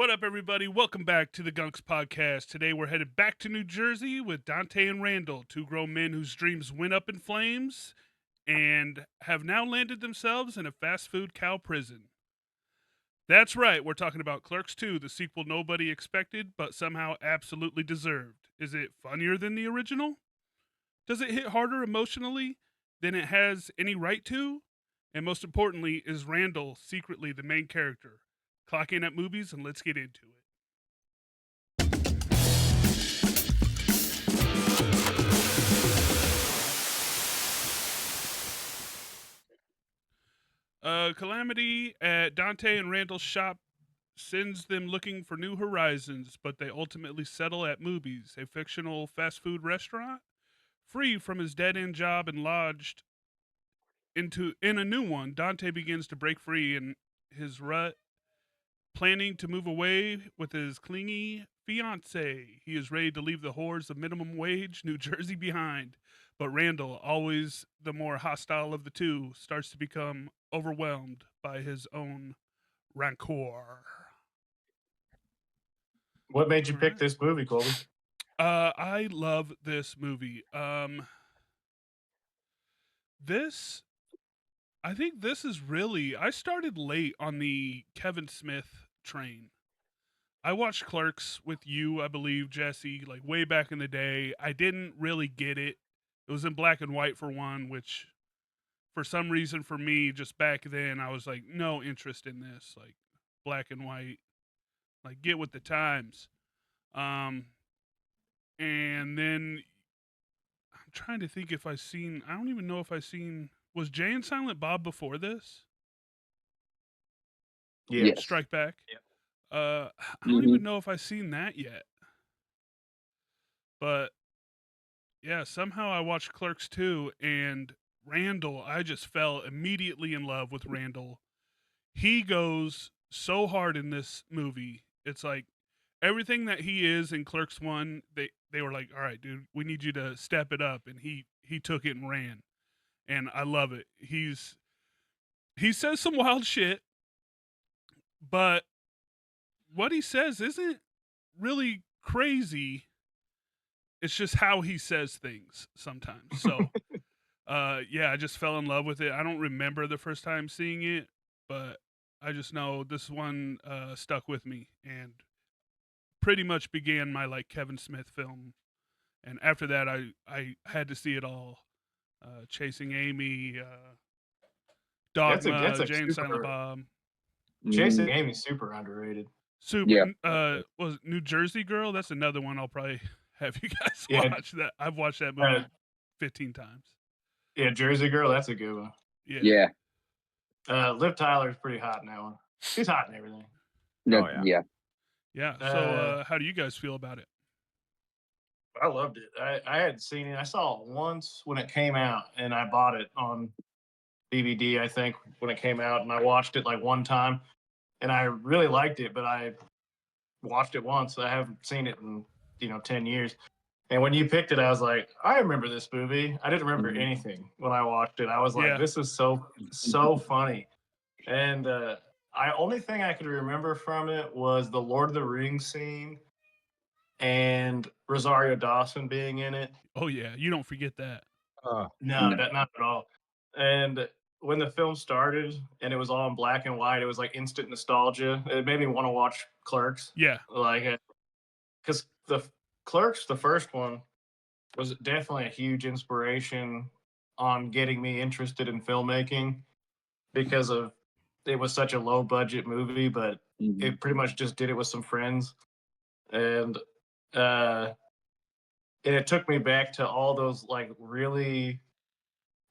What up, everybody? Welcome back to the Gunks podcast. Today we're headed back to New Jersey with Dante and Randal, two grown men whose dreams went up in flames and have now landed themselves in a fast food cow prison. That's right, we're talking about Clerks II, the sequel nobody expected but somehow absolutely deserved. Is it funnier than the original? Does it hit harder emotionally than it has any right to? And most importantly, is Randall secretly the main character? Clock in at movies and let's get into it. Calamity at Dante and Randall's shop sends them looking for new horizons, but they ultimately settle at Mooby's, a fictional fast food restaurant. Free from his dead end job and lodged in a new one, Dante begins to break free in his rut, planning to move away with his clingy fiance. He is ready to leave the horrors of minimum wage New Jersey behind. But Randall, always the more hostile of the two, starts to become overwhelmed by his own rancor. What made you All pick right. this movie, Colby? I love this movie. This I think this is really I started late on the Kevin Smith train. I watched Clerks with you, I believe, Jesse, like way back in the day. I didn't really get it. It was in black and white for one, which for some reason for me, just back then, I was like, no interest in this. Like black and white, like get with the times. Um, and then I'm trying to think if I don't even know if I seen, was Jay and Silent Bob before this? Yeah. Yes. Strike Back. Yeah. I don't even know if I seen that yet. But yeah, somehow I watched Clerks 2 and Randall, I just fell immediately in love with Randall. He goes so hard in this movie. It's like everything that he is in Clerks 1, they were like, "All right, dude, we need you to step it up." And he took it and ran. And I love it. He says some wild shit, but what he says isn't really crazy. It's just how he says things sometimes. So yeah, I just fell in love with it. I don't remember the first time seeing it, but I just know this one stuck with me and pretty much began my like Kevin Smith film. And after that, I had to see it all. Chasing Amy, Dogma, That's a Jane Silent super. Bob, Chasing Amy's super underrated. Super. Yeah. Was it New Jersey Girl? That's another one I'll probably have you guys Yeah. watch. That I've watched that movie 15 times. Yeah, Jersey Girl, that's a good one. Yeah. Liv Tyler's pretty hot in that one. She's hot in everything. No, Oh, yeah. yeah. Yeah. So how do you guys feel about it? I loved it. I had seen it. I saw it once when it came out, and I bought it on DVD, I think, when it came out, and I watched it like one time, and I really liked it, but I watched it once. I haven't seen it in 10 years. And when you picked it, I was like, I remember this movie. I didn't remember anything when I watched it. I was like, Yeah. this is so funny. And I only thing I could remember from it was the Lord of the Rings scene and Rosario Dawson being in it. Oh yeah, you don't forget that. No, No. not at all. And when the film started and it was all in black and white, it was like instant nostalgia. It made me want to watch Clerks. Yeah. Like, because the Clerks, the first one, was definitely a huge inspiration on getting me interested in filmmaking because of it was such a low budget movie, but it pretty much just did it with some friends. And it took me back to all those like really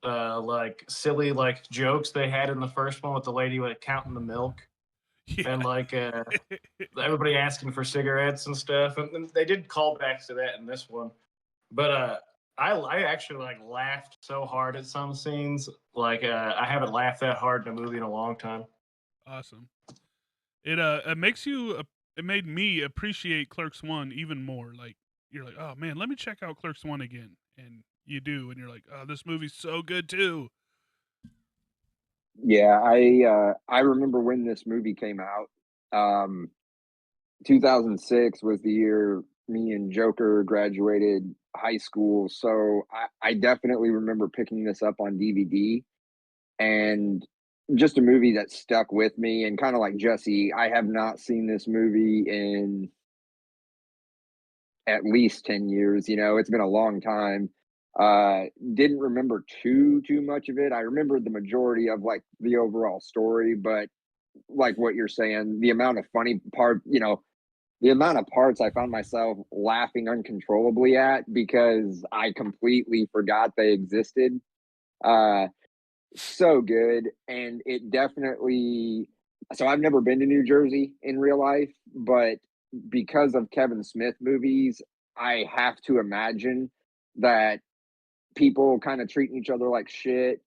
like silly like jokes they had in the first one with the lady like counting the milk Yeah. and like everybody asking for cigarettes and stuff, and they did callbacks to that in this one. But I actually like laughed so hard at some scenes. Like I haven't laughed that hard in a movie in a long time. Awesome. It makes you it made me appreciate Clerks 1 even more. Like you're like, "Oh man, let me check out Clerks 1 again." And you do and you're like, "Oh, this movie's so good too." Yeah, I remember when this movie came out. 2006 was the year me and Joker graduated high school, so I definitely remember picking this up on DVD, and just a movie that stuck with me. And kind of like Jesse, I have not seen this movie in at least 10 years. It's been a long time. Uh, didn't remember too much of it. I remember the majority of like the overall story, but like what you're saying, the amount of funny part, the amount of parts I found myself laughing uncontrollably at because I completely forgot they existed. Uh, so good. And it definitely, so I've never been to New Jersey in real life, but because of Kevin Smith movies, I have to imagine that people kind of treating each other like shit,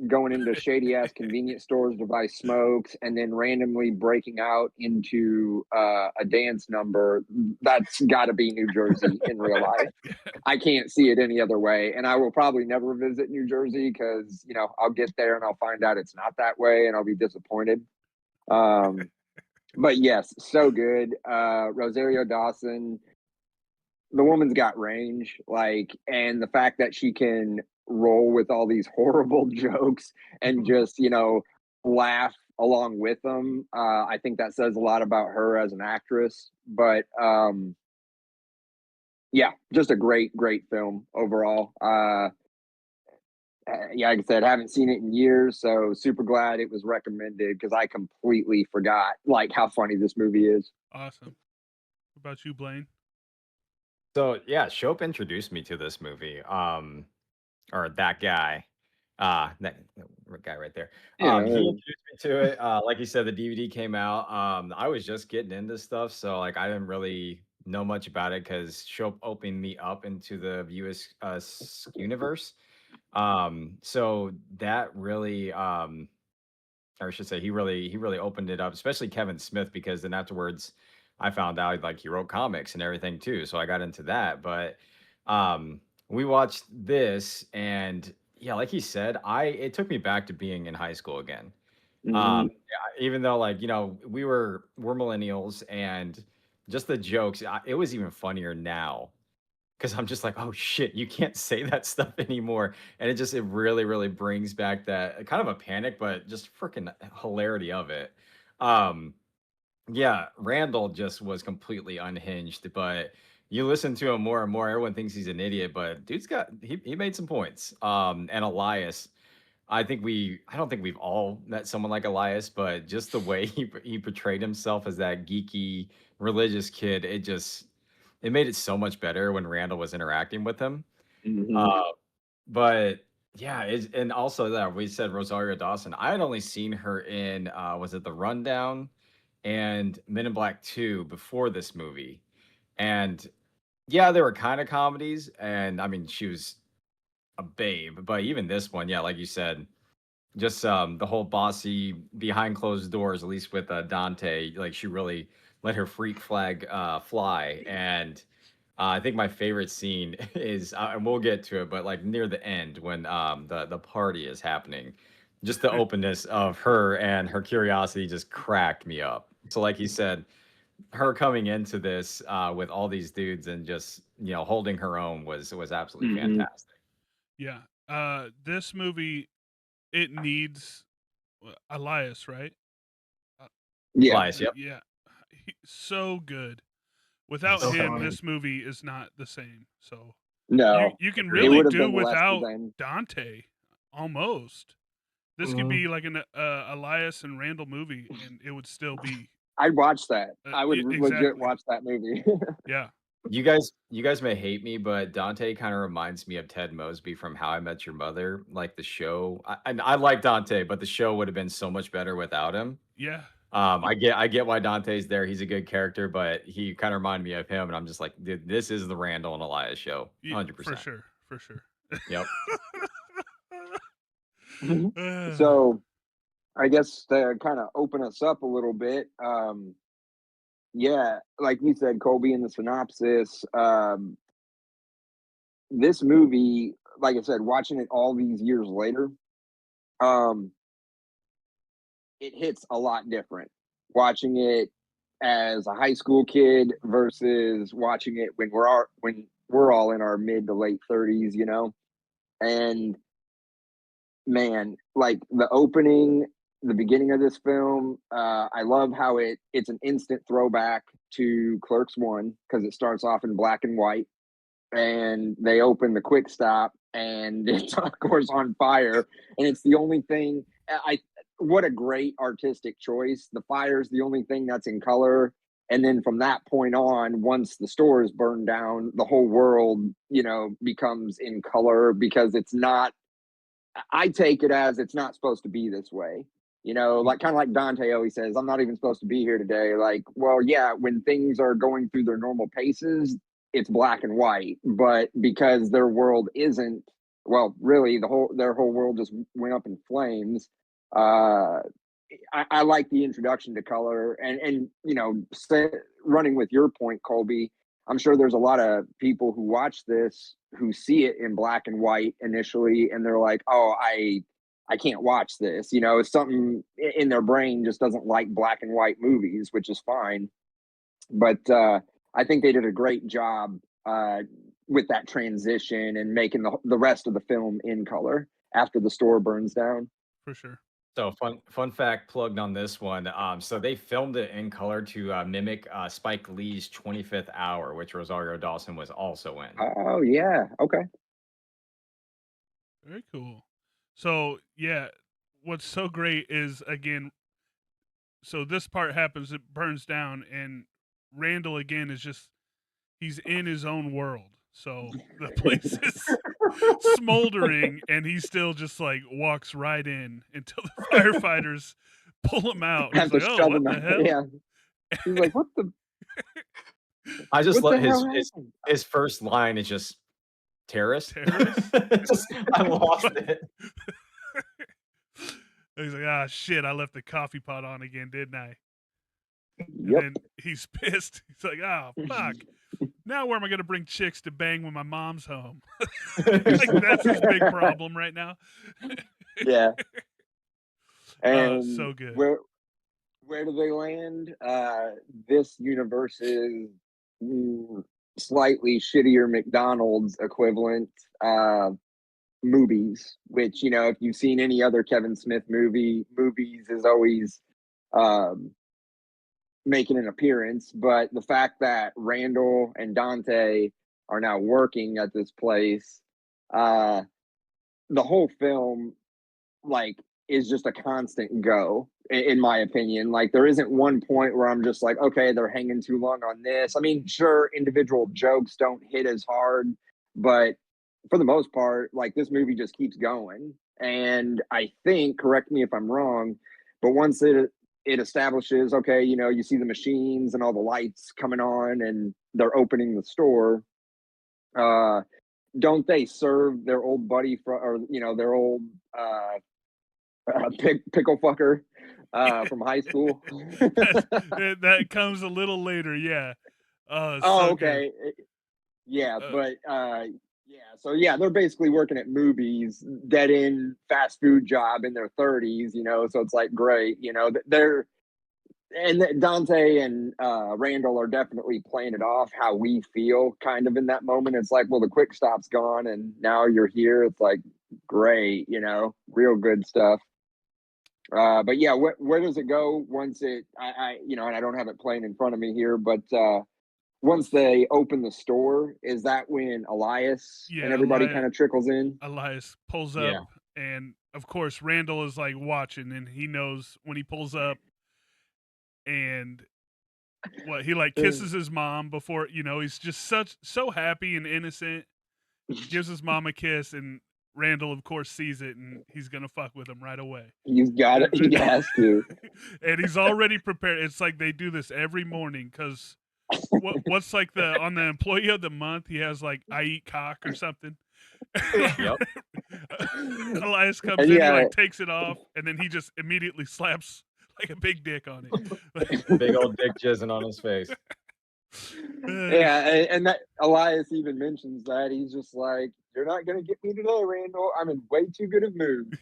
going into shady ass convenience stores to buy smokes, and then randomly breaking out into a dance number. That's got to be New Jersey in real life. I can't see it any other way. And I will probably never visit New Jersey because, I'll get there and I'll find out it's not that way and I'll be disappointed. Um, but yes, so good. Rosario Dawson, the woman's got range, like, and the fact that she can roll with all these horrible jokes and just, laugh along with them. I think that says a lot about her as an actress. But yeah, just a great film overall. Yeah, like I said, haven't seen it in years, so super glad it was recommended because I completely forgot like how funny this movie is. Awesome. What about you, Blaine? So yeah, Shope introduced me to this movie. Or that guy. That guy right there. He Yeah. introduced me to it. Like you said, the DVD came out. I was just getting into stuff, so like I didn't really know much about it because Shope opened me up into the View Askewniverse. So that really or I should say he really opened it up, especially Kevin Smith, because then afterwards I found out like he wrote comics and everything too. So I got into that. But we watched this and yeah, like he said, it took me back to being in high school again. Hmm. Yeah, even though like, we're millennials and just the jokes, it was even funnier now because I'm just like, oh shit, you can't say that stuff anymore. And it really, really brings back that kind of a panic, but just freaking hilarity of it. Um, yeah, Randall just was completely unhinged, but you listen to him more and more, everyone thinks he's an idiot, but he made some points. And Elias, I don't think we've all met someone like Elias, but just the way he portrayed himself as that geeky religious kid, it made it so much better when Randall was interacting with him. Hmm. Uh, but yeah, and also that we said Rosario Dawson. I had only seen her in was it The Rundown and Men in Black 2 before this movie. And yeah, they were kind of comedies, and I mean she was a babe, but even this one, yeah, like you said, just the whole bossy behind closed doors, at least with Dante, like she really let her freak flag fly. And I think my favorite scene is, and we'll get to it, but like near the end when the party is happening, just the openness of her and her curiosity just cracked me up. So like you said, her coming into this with all these dudes and just holding her own was absolutely Hmm. fantastic. Yeah. This movie, it needs Elias, right? Uh, Yeah. Elias, yep. yeah. So good. Without So So him, funny. this movie is not the same. So you No, you can it really agreed. would have do been less without than. Dante, almost. This could Mhm. be like an Elias and Randall movie, and it would still be I'd watch that. I would legit exactly. watch that movie. Yeah. You guys may hate me, but Dante kind of reminds me of Ted Mosby from How I Met Your Mother, like the show. I like Dante, but the show would have been so much better without him. Yeah. I get why Dante's there. He's a good character, but he kind of reminded me of him, and I'm just like, dude, this is the Randall and Elias show, Yeah. For 100%. sure. For sure. Yep. So I guess to kind of open us up a little bit, yeah, like you said, Colby, in the synopsis, this movie, like I said, watching it all these years later, um, it hits a lot different. Watching it as a high school kid versus watching it when we're all in our mid to late 30s, you know. And man, like the opening, the beginning of this film, I love how it's an instant throwback to Clerks 1 because it starts off in black and white, and they open the quick stop and it's of course on fire, and it's the only thing. I What a great artistic choice. The fire's the only thing that's in color, and then from that point on, once the store is burned down, the whole world, you know, becomes in color because it's not. I take it as it's not supposed to be this way. You know, like kind of like Dante always says, I'm not even supposed to be here today. Like, well, yeah, when things are going through their normal paces, it's black and white. But because their world isn't, well, really, their whole world just went up in flames. Uh, I like the introduction to color, and you know, running with your point, Colby. I'm sure there's a lot of people who watch this who see it in black and white initially, and they're like, "Oh, I can't watch this." You know, it's something in their brain just doesn't like black and white movies, which is fine. But I think they did a great job with that transition and making the rest of the film in color after the store burns down. For sure. So fun fact plugged on this one. So they filmed it in color to mimic Spike Lee's 25th Hour, which Rosario Dawson was also in. Oh yeah, okay. Very cool. So yeah, what's so great is again, so this part happens, it burns down, and Randall again is just he's in his own world. So the place is smoldering, and he still just like walks right in until the firefighters pull him out. Have He's to like, "Oh, shove what him the out. hell?" Yeah, he's like, I just what love the hell happened? his first line is just terrorist. Terrorist? I lost it. He's like, "Ah, shit! I left the coffee pot on again, didn't I?" And Yep. then he's pissed. He's like, "Oh, fuck! Now where am I gonna bring chicks to bang when my mom's home?" Like that's his big problem right now. Yeah. Oh, And so good. where do they land? This universe is slightly shittier McDonald's equivalent, movies. Which, you know, if you've seen any other Kevin Smith movies is always um, making an appearance. But the fact that Randall and Dante are now working at this place, uh, the whole film like is just a constant go in my opinion. Like there isn't one point where I'm just like, okay, they're hanging too long on this. I mean, sure, individual jokes don't hit as hard, but for the most part, like this movie just keeps going. And I think, correct me if I'm wrong, but once it establishes, okay, you know, you see the machines and all the lights coming on and they're opening the store, uh don't they serve their old buddy or you know their old pickle fucker from high school? That comes a little later, yeah. Oh, Oh, so good. okay. Yeah, Uh, but yeah, so yeah, they're basically working at Mooby's dead end fast food job in their 30s, you know, so it's like great, you know, they're and Dante and Randall are definitely playing it off how we feel kind of in that moment. It's like, well, the quick stop's gone and now you're here. It's like great, you know, real good stuff. But yeah, where does it go once you know, and I don't have it playing in front of me here, but once they open the store, is that when Elias and yeah, everybody kind of trickles in? Elias pulls up, Yeah. and of course Randall is like watching, and he knows when he pulls up, and what he like kisses his mom before, you know, he's just so happy and innocent. Gives his mom a kiss, and Randall of course sees it, and he's gonna fuck with him right away. He's got it. He has to. And he's already prepared. It's like they do this every morning because what's like on the employee of the month, he has like I eat cock or something. Yep. Elias comes And in, he yeah, like takes it off, and then he just immediately slaps like a big dick on it. Big old dick jizzing on his face. yeah, and that Elias even mentions that he's just like, "You're not gonna get me today, Randall. I'm in way too good of mood."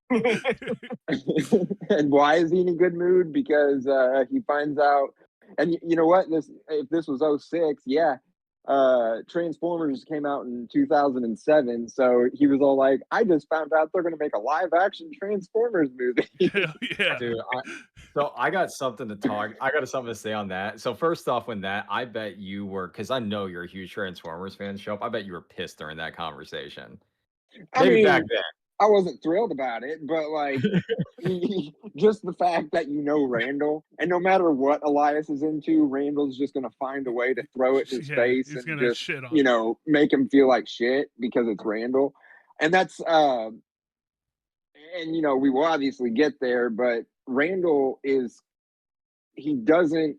And why is he in a good mood? Because he finds out, and you know what? If this was '06, yeah, Transformers came out in 2007, so he was all like, "I just found out they're going to make a live action Transformers movie." Hell yeah. Dude, I got something to talk. I got something to say on that. So first off, when that, I bet you were, because I know you're a huge Transformers fan. Show up. I bet you were pissed during that conversation. I Maybe back mean, I wasn't thrilled about it, but like, just the fact that Randall, and no matter what Elias is into, Randall's just gonna find a way to throw it in his Yeah, face he's and gonna just shit on him. make him feel like shit because it's Randall, and that's and we will obviously get there, but Randall he doesn't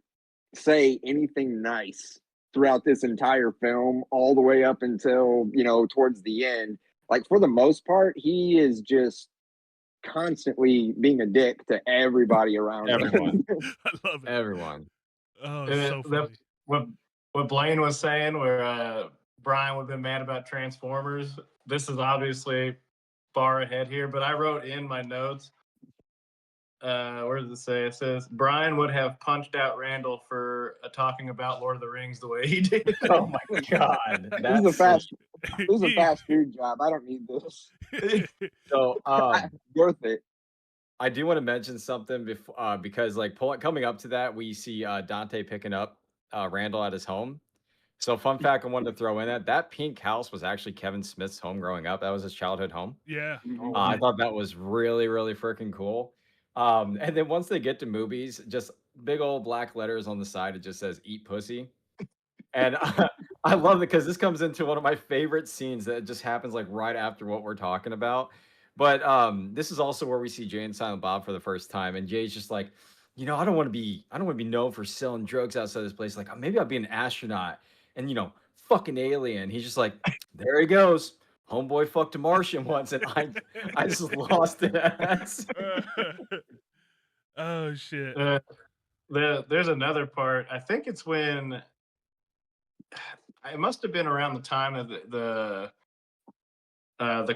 say anything nice throughout this entire film, all the way up until towards the end. Like, for the most part, he is just constantly being a dick to everybody around him. everyone, I love it. everyone. Oh, it's so funny. What Blaine was saying, where Brian would have been mad about Transformers. This is obviously far ahead here, but I wrote in my notes. Where does it say? It says Brian would have punched out Randall for talking about Lord of the Rings the way he did. Oh my god, This is a fast food job. I don't need this. So Worth it. I do want to mention something before, because like coming up to that, we see Dante picking up Randall at his home. So fun fact I wanted to throw in that pink house was actually Kevin Smith's home growing up. That was his childhood home. Yeah. Mhm. I thought that was really, really freaking cool. And then once they get to movies, just big old black letters on the side, it just says "Eat Pussy." And I love it because this comes into one of my favorite scenes that just happens like right after what we're talking about. But this is also where we see Jay and Silent Bob for the first time, and Jay's just like, I don't want to be known for selling drugs outside this place. Like, maybe I'll be an astronaut and fucking alien. He's just like, there he goes. Homeboy fucked a Martian once, and I just lost it. Oh shit. There's another part. I think it's when it must have been around the time of the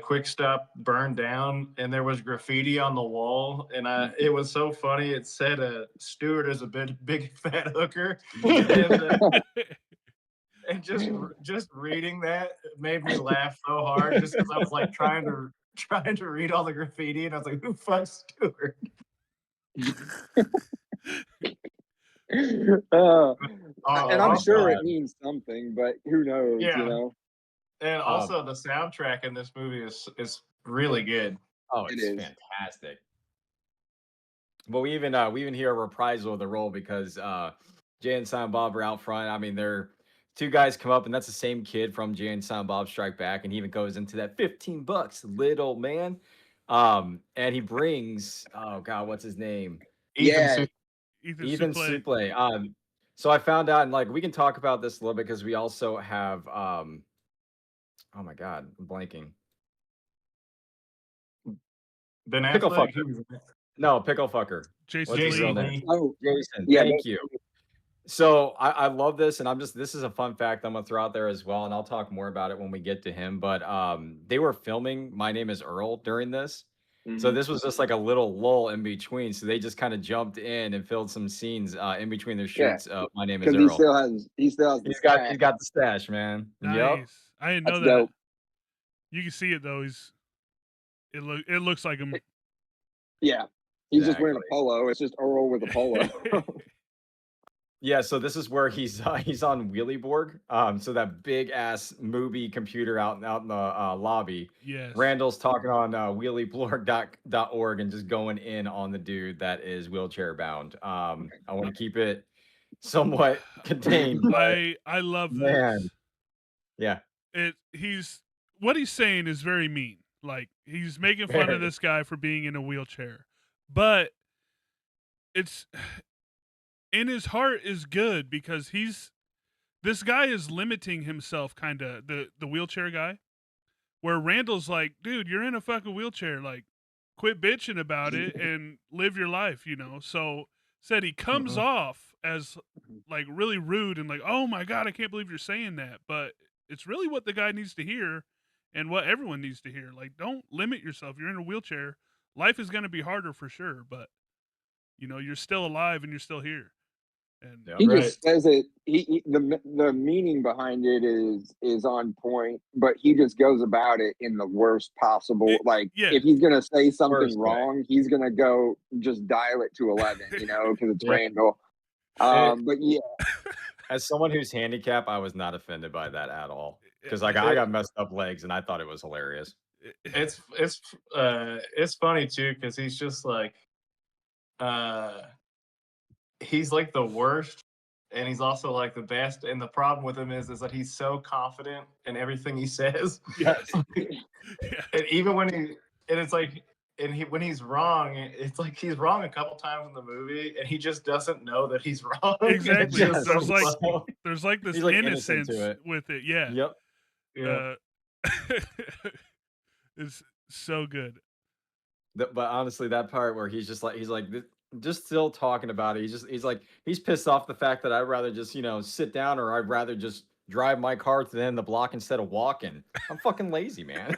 Quick Stop burned down, and there was graffiti on the wall, and it was so funny. It said Stewart is a big fat hooker, and just reading that made me laugh so hard, just because I was like trying to read all the graffiti, and I was like, who fucks Stewart? And I'm sure God. it means something, but who knows? Yeah. And also, the soundtrack in this movie is really good. Oh, it's fantastic. Well, we even hear a reprisal of the role because Jay and Silent Bob are out front. I mean, they're two guys come up, and that's the same kid from Jay and Silent Bob Strike Back, and he even goes into that $15, little man. And he brings, oh god, what's his name? Yeah. Ethan Suplee. So I found out, and like we can talk about this a little bit because we also have oh my god, I'm blanking. Ben Pickle Affleck. fucker. No, pickle fucker. Jason What's his real Lee. name? Oh, Jason. yeah, Thank you. So I love this, and this is a fun fact I'm gonna throw out there as well, and I'll talk more about it when we get to him. But they were filming My Name is Earl during this. So this was just like a little lull in between. So they just kind of jumped in and filled some scenes in between their shoots. My Name is because Earl. he still has the He's stash. got the stash, man. Nice. Yep. I didn't know That's that. dope. You can see it though. It looks like him. Yeah. He's just wearing a Exactly. polo. It's just Earl with a polo. Yeah, so this is where he's on Wheelieborg. So that big ass Mooby computer out in the lobby. Yes. Randall's talking on wheelieblorg.org and just going in on the dude that is wheelchair bound. I want to keep it somewhat contained. But I love man, this. yeah, What he's saying is very mean. Like, he's making fun of this guy for being in a wheelchair, but it's in his heart is good because this guy is limiting himself, kind of the wheelchair guy, where Randall's like, dude, you're in a fucking wheelchair, like, quit bitching about it and live your life, So said he comes off as like really rude and like, oh my god, I can't believe you're saying that, but it's really what the guy needs to hear and what everyone needs to hear. Like, don't limit yourself. You're in a wheelchair. life is going to be harder for sure, but you're still alive and you're still here. And he Right. just says it. The meaning behind it is on point, but he just goes about it in the worst possible. Yeah. If he's gonna say something Worst way. wrong, he's gonna go just dial it to 11. Because it's Yeah. Randall. It- But yeah, As someone who's handicapped, I was not offended by that at all because I got messed up legs and I thought it was hilarious. it's funny too because he's just like he's like the worst and he's also like the best, and the problem with him is that he's so confident in everything he says. Yes. And even when it's like, and when he's wrong, it's like he's wrong a couple times in the movie and he just doesn't know that he's wrong. Exactly. Just There's like this He's, like, innocent innocence to it. with it. Yeah. Yep. yeah. It's so good. But honestly, that part where he's just still talking about it. He's pissed off the fact that I'd rather just sit down, or I'd rather just drive my car to the end of the block instead of walking. I'm fucking lazy, man.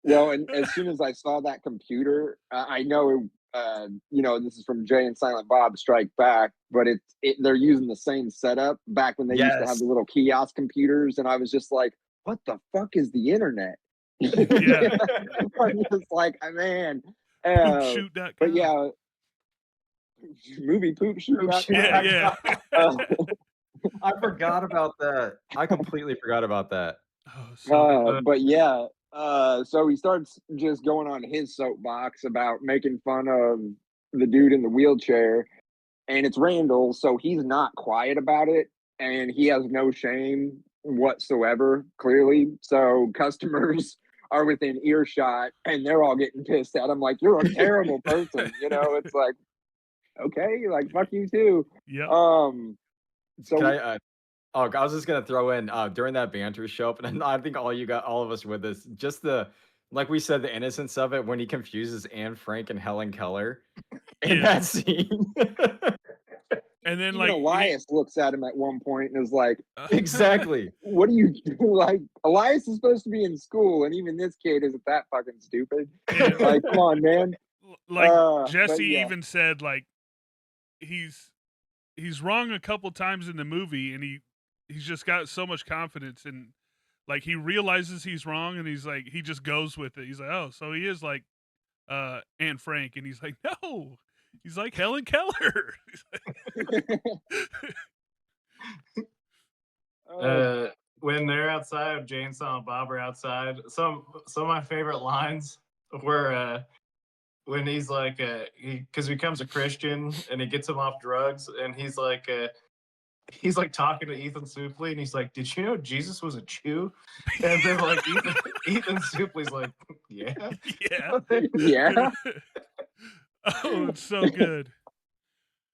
well, and as soon as I saw that computer, I know this is from Jay and Silent Bob Strike Back, but they're using the same setup back when they used to have Yes. the little kiosk computers, and I was just like, what the fuck is the internet? Yeah. I'm just like, man. Poopshoot.com. But yeah, movie poop shoot. Yeah. I forgot about that. I completely forgot about that. Oh, so good. But yeah, so he starts just going on his soapbox about making fun of the dude in the wheelchair, and it's Randall, so he's not quiet about it, and he has no shame whatsoever, clearly. So customers are within earshot, and they're all getting pissed at him, like, you're a terrible person. It's like, okay, like, fuck you too. Yep. So Can I was just gonna throw in during that banter show, and I think all of us with this, just like we said, the innocence of it when he confuses Anne Frank and Helen Keller in Yeah. that scene. And then even like Elias looks at him at one point and is like, Exactly. what do you do? Like, Elias is supposed to be in school, and even this kid isn't that fucking stupid. Yeah. Like, come on, man. Like but Jesse yeah. even said, like, he's wrong a couple times in the movie, and he's just got so much confidence, and like he realizes he's wrong, and he's like, he just goes with it. He's like, oh, so he is like Anne Frank, and he's like, no, he's like Helen Keller. When they're outside, Jay and Silent Bob are outside. Some of my favorite lines were when he's like, because he becomes a Christian and he gets him off drugs, and he's like talking to Ethan Suplee, and he's like, "Did you know Jesus was a Jew?" And then like Ethan Suplee's like, "Yeah, Yeah. Yeah. Oh, it's so good.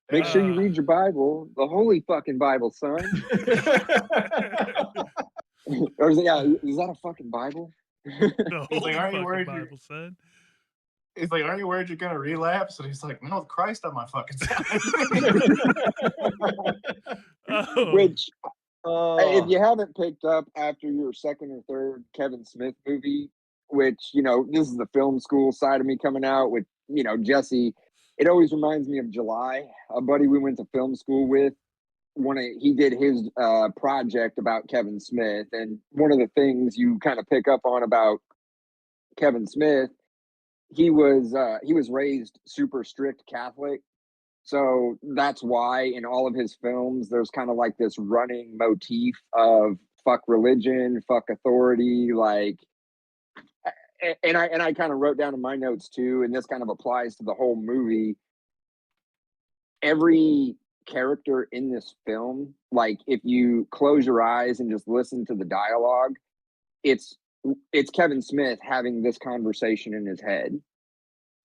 Make sure you read your Bible, the holy fucking Bible, son. Or is that a fucking Bible? The He's holy like, "Aren't you fucking worried Bible, son." He's like, "Aren't you worried you're gonna relapse?" And he's like, "No, with Christ on my fucking side." Oh. Which, if you haven't picked up after your second or third Kevin Smith movie, which, this is the film school side of me coming out with, Jesse, it always reminds me of July, a buddy we went to film school with. He did his project about Kevin Smith, and one of the things you kind of pick up on about Kevin Smith, he was raised super strict Catholic, so that's why in all of his films there's kind of like this running motif of fuck religion, fuck authority, like. And I kind of wrote down in my notes too, and this kind of applies to the whole movie. Every character in this film, like if you close your eyes and just listen to the dialogue, it's Kevin Smith having this conversation in his head.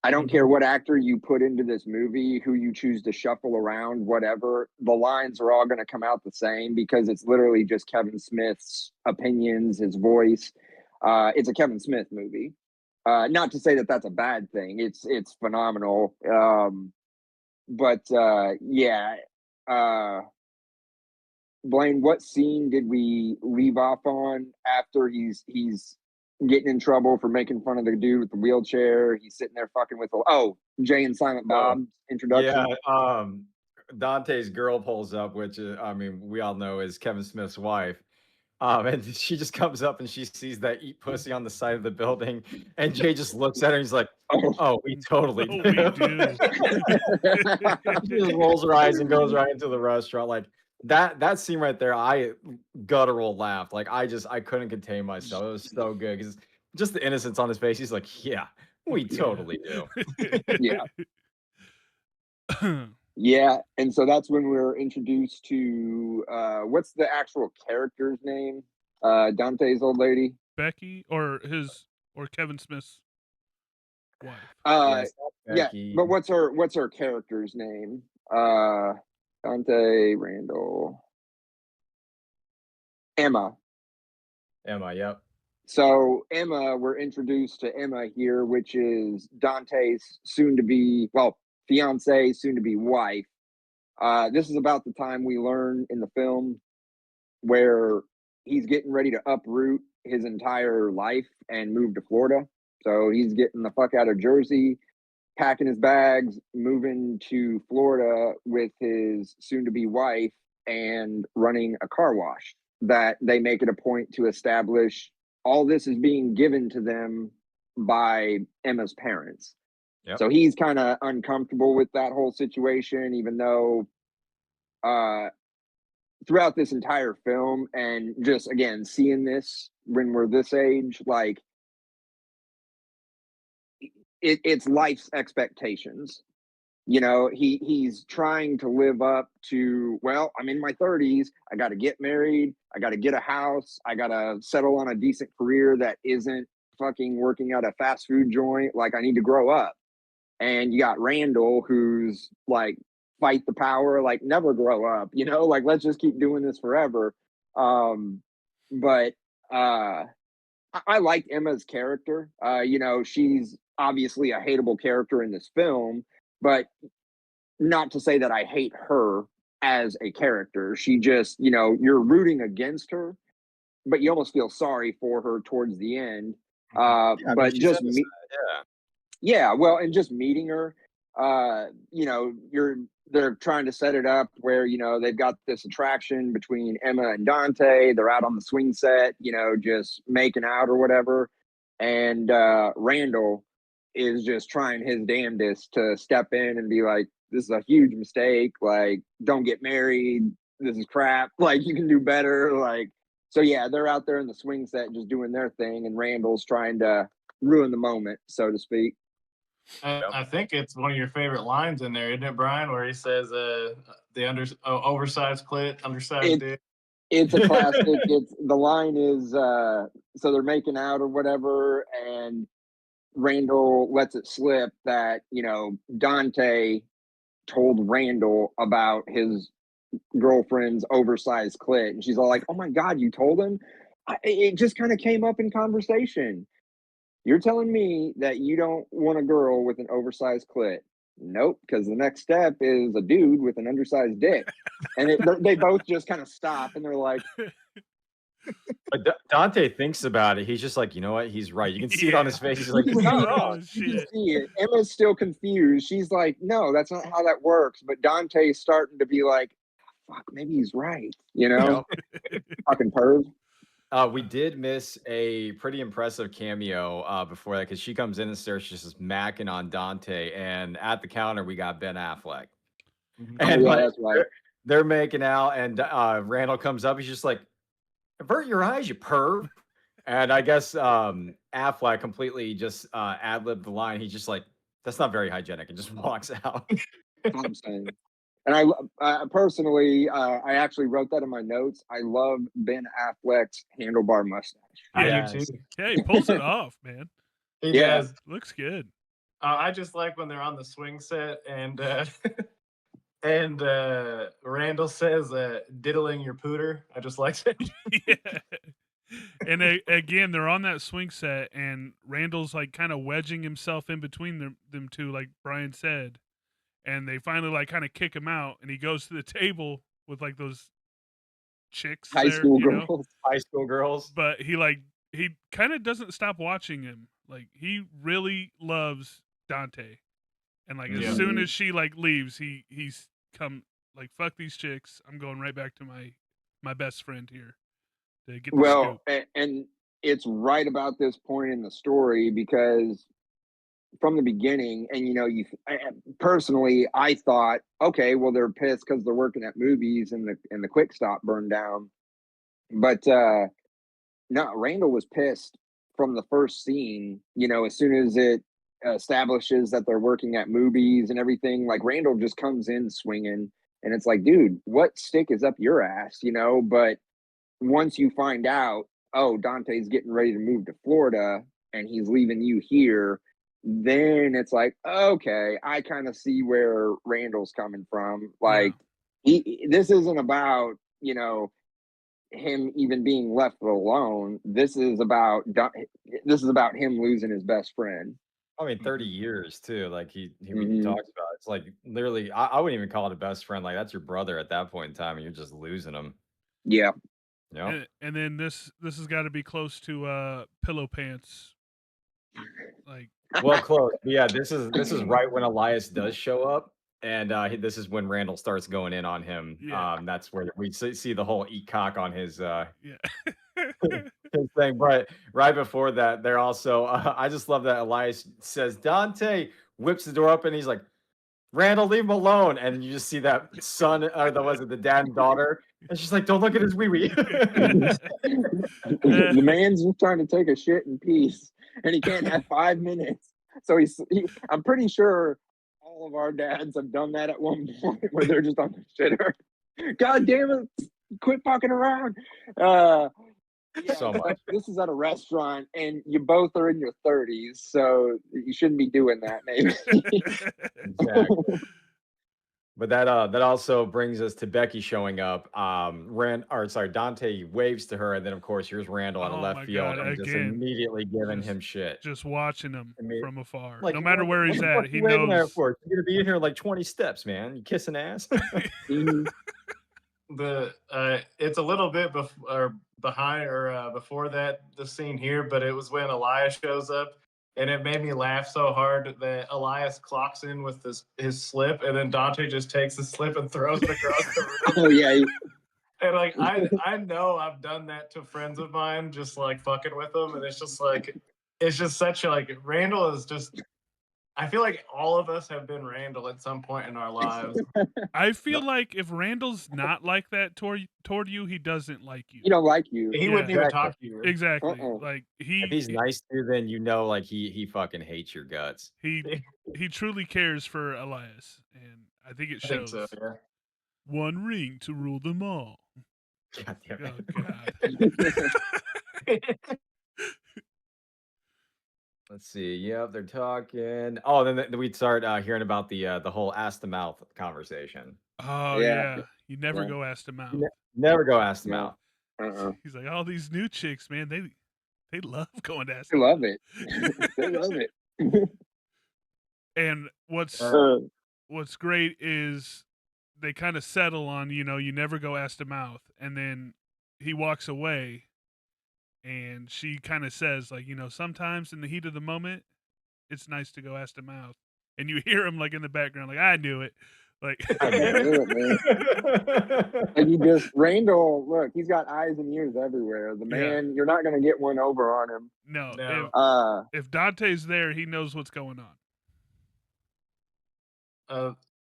I don't care what actor you put into this movie, who you choose to shuffle around, whatever, the lines are all going to come out the same because it's literally just Kevin Smith's opinions, his voice. It's a Kevin Smith movie. Not to say that that's a bad thing. It's phenomenal. But yeah. Blaine, what scene did we leave off on after he's getting in trouble for making fun of the dude with the wheelchair. He's sitting there fucking with Jay and Silent Bob's introduction. Yeah, Dante's girl pulls up, which I mean, we all know is Kevin Smith's wife. And she just comes up and she sees that eat pussy on the side of the building, and Jay just looks at her and he's like, "Oh, we totally Oh, do." we do. She just rolls her eyes and goes right into the restaurant. Like that scene right there, I guttural laughed. Like I couldn't contain myself. It was so good because just the innocence on his face. He's like, "Yeah, we totally do." Yeah. Yeah, and so that's when we're introduced to what's the actual character's name? Dante's old lady. Becky or Kevin Smith's wife. Yes, Yeah, Becky. but what's her character's name? Dante, Randal, Emma. Emma, yep. So Emma, we're introduced to Emma here, which is Dante's soon-to-be, fiance, soon-to-be wife. This is about the time we learn in the film where he's getting ready to uproot his entire life and move to Florida. So he's getting the fuck out of Jersey, packing his bags, moving to Florida with his soon-to-be wife and running a car wash that they make it a point to establish all this is being given to them by Emma's parents. Yep. So he's kind of uncomfortable with that whole situation, even though throughout this entire film and just again seeing this when we're this age, like it's life's expectations. You know, he's trying to live up to, well, I'm in my 30s, I got to get married, I got to get a house, I got to settle on a decent career that isn't fucking working at a fast food joint. Like I need to grow up. And you got Randal, who's like, fight the power, like never grow up, you know, like let's just keep doing this forever. But I liked Emma's character. You know, she's obviously a hateable character in this film, but not to say that I hate her as a character. She just, you know, you're rooting against her, but you almost feel sorry for her towards the end. But just me, yeah, well, and just meeting her, you know, they're trying to set it up where, you know, they've got this attraction between Emma and Dante. They're out on the swing set, you know, just making out or whatever. And Randal is just trying his damnedest to step in and be like, this is a huge mistake. Like, don't get married. This is crap. Like, you can do better. Like, so yeah, they're out there in the swing set just doing their thing. And Randall's trying to ruin the moment, so to speak. I think it's one of your favorite lines in there, isn't it, Brian? Where he says, "The oversized clit, undersized dick." It's a classic. The line is so they're making out or whatever, and Randal lets it slip that, you know, Dante told Randal about his girlfriend's oversized clit, and she's all like, "Oh my god, you told him?" It just kind of came up in conversation. You're telling me that you don't want a girl with an oversized clit? Nope, because the next step is a dude with an undersized dick. And they both just kind of stop and they're like, But Dante thinks about it. He's just like, you know what? He's right. You can see it on his face. He's like, he's not wrong. You can see it. Emma's still confused. She's like, no, that's not how that works. But Dante's starting to be like, fuck, maybe he's right. You know? Fucking perv. We did miss a pretty impressive cameo before that because she comes in and starts just macking on Dante, and at the counter we got Ben Affleck, and that's right. They're making out, and Randal comes up. He's just like, "Avert your eyes, you perv!" And I guess Affleck completely just ad-libbed the line. He's just like, "That's not very hygienic," and just walks out. That's what I'm saying. And I personally, I actually wrote that in my notes. I love Ben Affleck's handlebar mustache. I do too. Yeah, he pulls it off, man. He does. Looks good. I just like when they're on the swing set and Randal says, "Diddling your pooter." I just like it. Yeah. And again, they're on that swing set, and Randall's like kind of wedging himself in between them two, like Brian said. And they finally like kind of kick him out, and he goes to the table with like those chicks, high school girls. High school girls. But he like he kind of doesn't stop watching him. Like he really loves Dante, and like as Yeah. soon as she like leaves, he's come like fuck these chicks. I'm going right back to my best friend here to get the Well, scoop. and it's right about this point in the story because from the beginning, and personally, I thought, okay, well, they're pissed because they're working at movies and the quick stop burned down. But no, Randall was pissed from the first scene. As soon as it establishes that they're working at movies and everything, like Randall just comes in swinging, and it's like, dude, what stick is up your ass? But once you find out, oh, Dante's getting ready to move to Florida and he's leaving you here, then it's like, okay, I kind of see where Randall's coming from. Like, this isn't about, him even being left alone. This is about him losing his best friend. I mean, 30 years too. Like he Mhm. talks about it's like literally. I wouldn't even call it a best friend. Like that's your brother at that point in time, and you're just losing him. Yeah. You know. And then this has got to be close to pillow pants. Like Well, close. But yeah, this is right when Elias does show up, and this is when Randall starts going in on him. Yeah. That's where we see the whole eat cock on his yeah. his thing. But right before that, they're also. I just love that Elias says Dante whips the door up, and he's like, "Randall, leave him alone." And you just see that son, or the dad and daughter, and she's like, "Don't look at his wee wee." The man's just trying to take a shit in peace, and he can't have 5 minutes. So I'm pretty sure all of our dads have done that at one point where they're just on the shitter. God damn it! Quit fucking around. Yeah, So much. but this is at a restaurant, and you both are in your 30s, so you shouldn't be doing that, maybe. Exactly. But that also brings us to Becky showing up. Dante waves to her, and then of course here's Randall out of Oh left my field God, and just again, immediately giving just him shit. just watching him I mean, from afar. like, No matter where what he's the fuck at, he you waving there knows. for? You're gonna be in here in like 20 steps, man. You kissing ass. Mhm. It's a little bit behind or before that the scene here, but it was when Elias shows up, and it made me laugh so hard that Elias clocks in with his slip, and then Dante just takes the slip and throws it across the room. Oh yeah. And like I know I've done that to friends of mine, just like fucking with them, and it's just such a like Randall is just. I feel like all of us have been Randall at some point in our lives. I feel like if Randall's not like that toward you, he doesn't like you. He don't like you. He Yeah. wouldn't even Exactly. talk to you. Exactly. Uh-uh. Like If he's nice to you, then you know like he fucking hates your guts. he truly cares for Elias, and I think it I think shows. so, yeah. One ring to rule them all. God damn it. Oh God. Let's see. Yep, they're talking. Oh, then we'd start hearing about the whole ass to mouth conversation. Oh Yeah. yeah. You never Yeah. go ask them out. Never go ass to No. mouth. Uh-uh. He's like, all these new chicks, man, they love going to ask They them love out. it. They love it. And what's great is they kind of settle on, you never go ask to mouth, and then he walks away, and she kind of says, like, sometimes in the heat of the moment, it's nice to go ask to mouth, and you hear him like in the background, like, I knew it, like, I knew it, man. And Randall, look, he's got eyes and ears everywhere. The man, you're not gonna get one over on him. No. If Dante's there, he knows what's going on.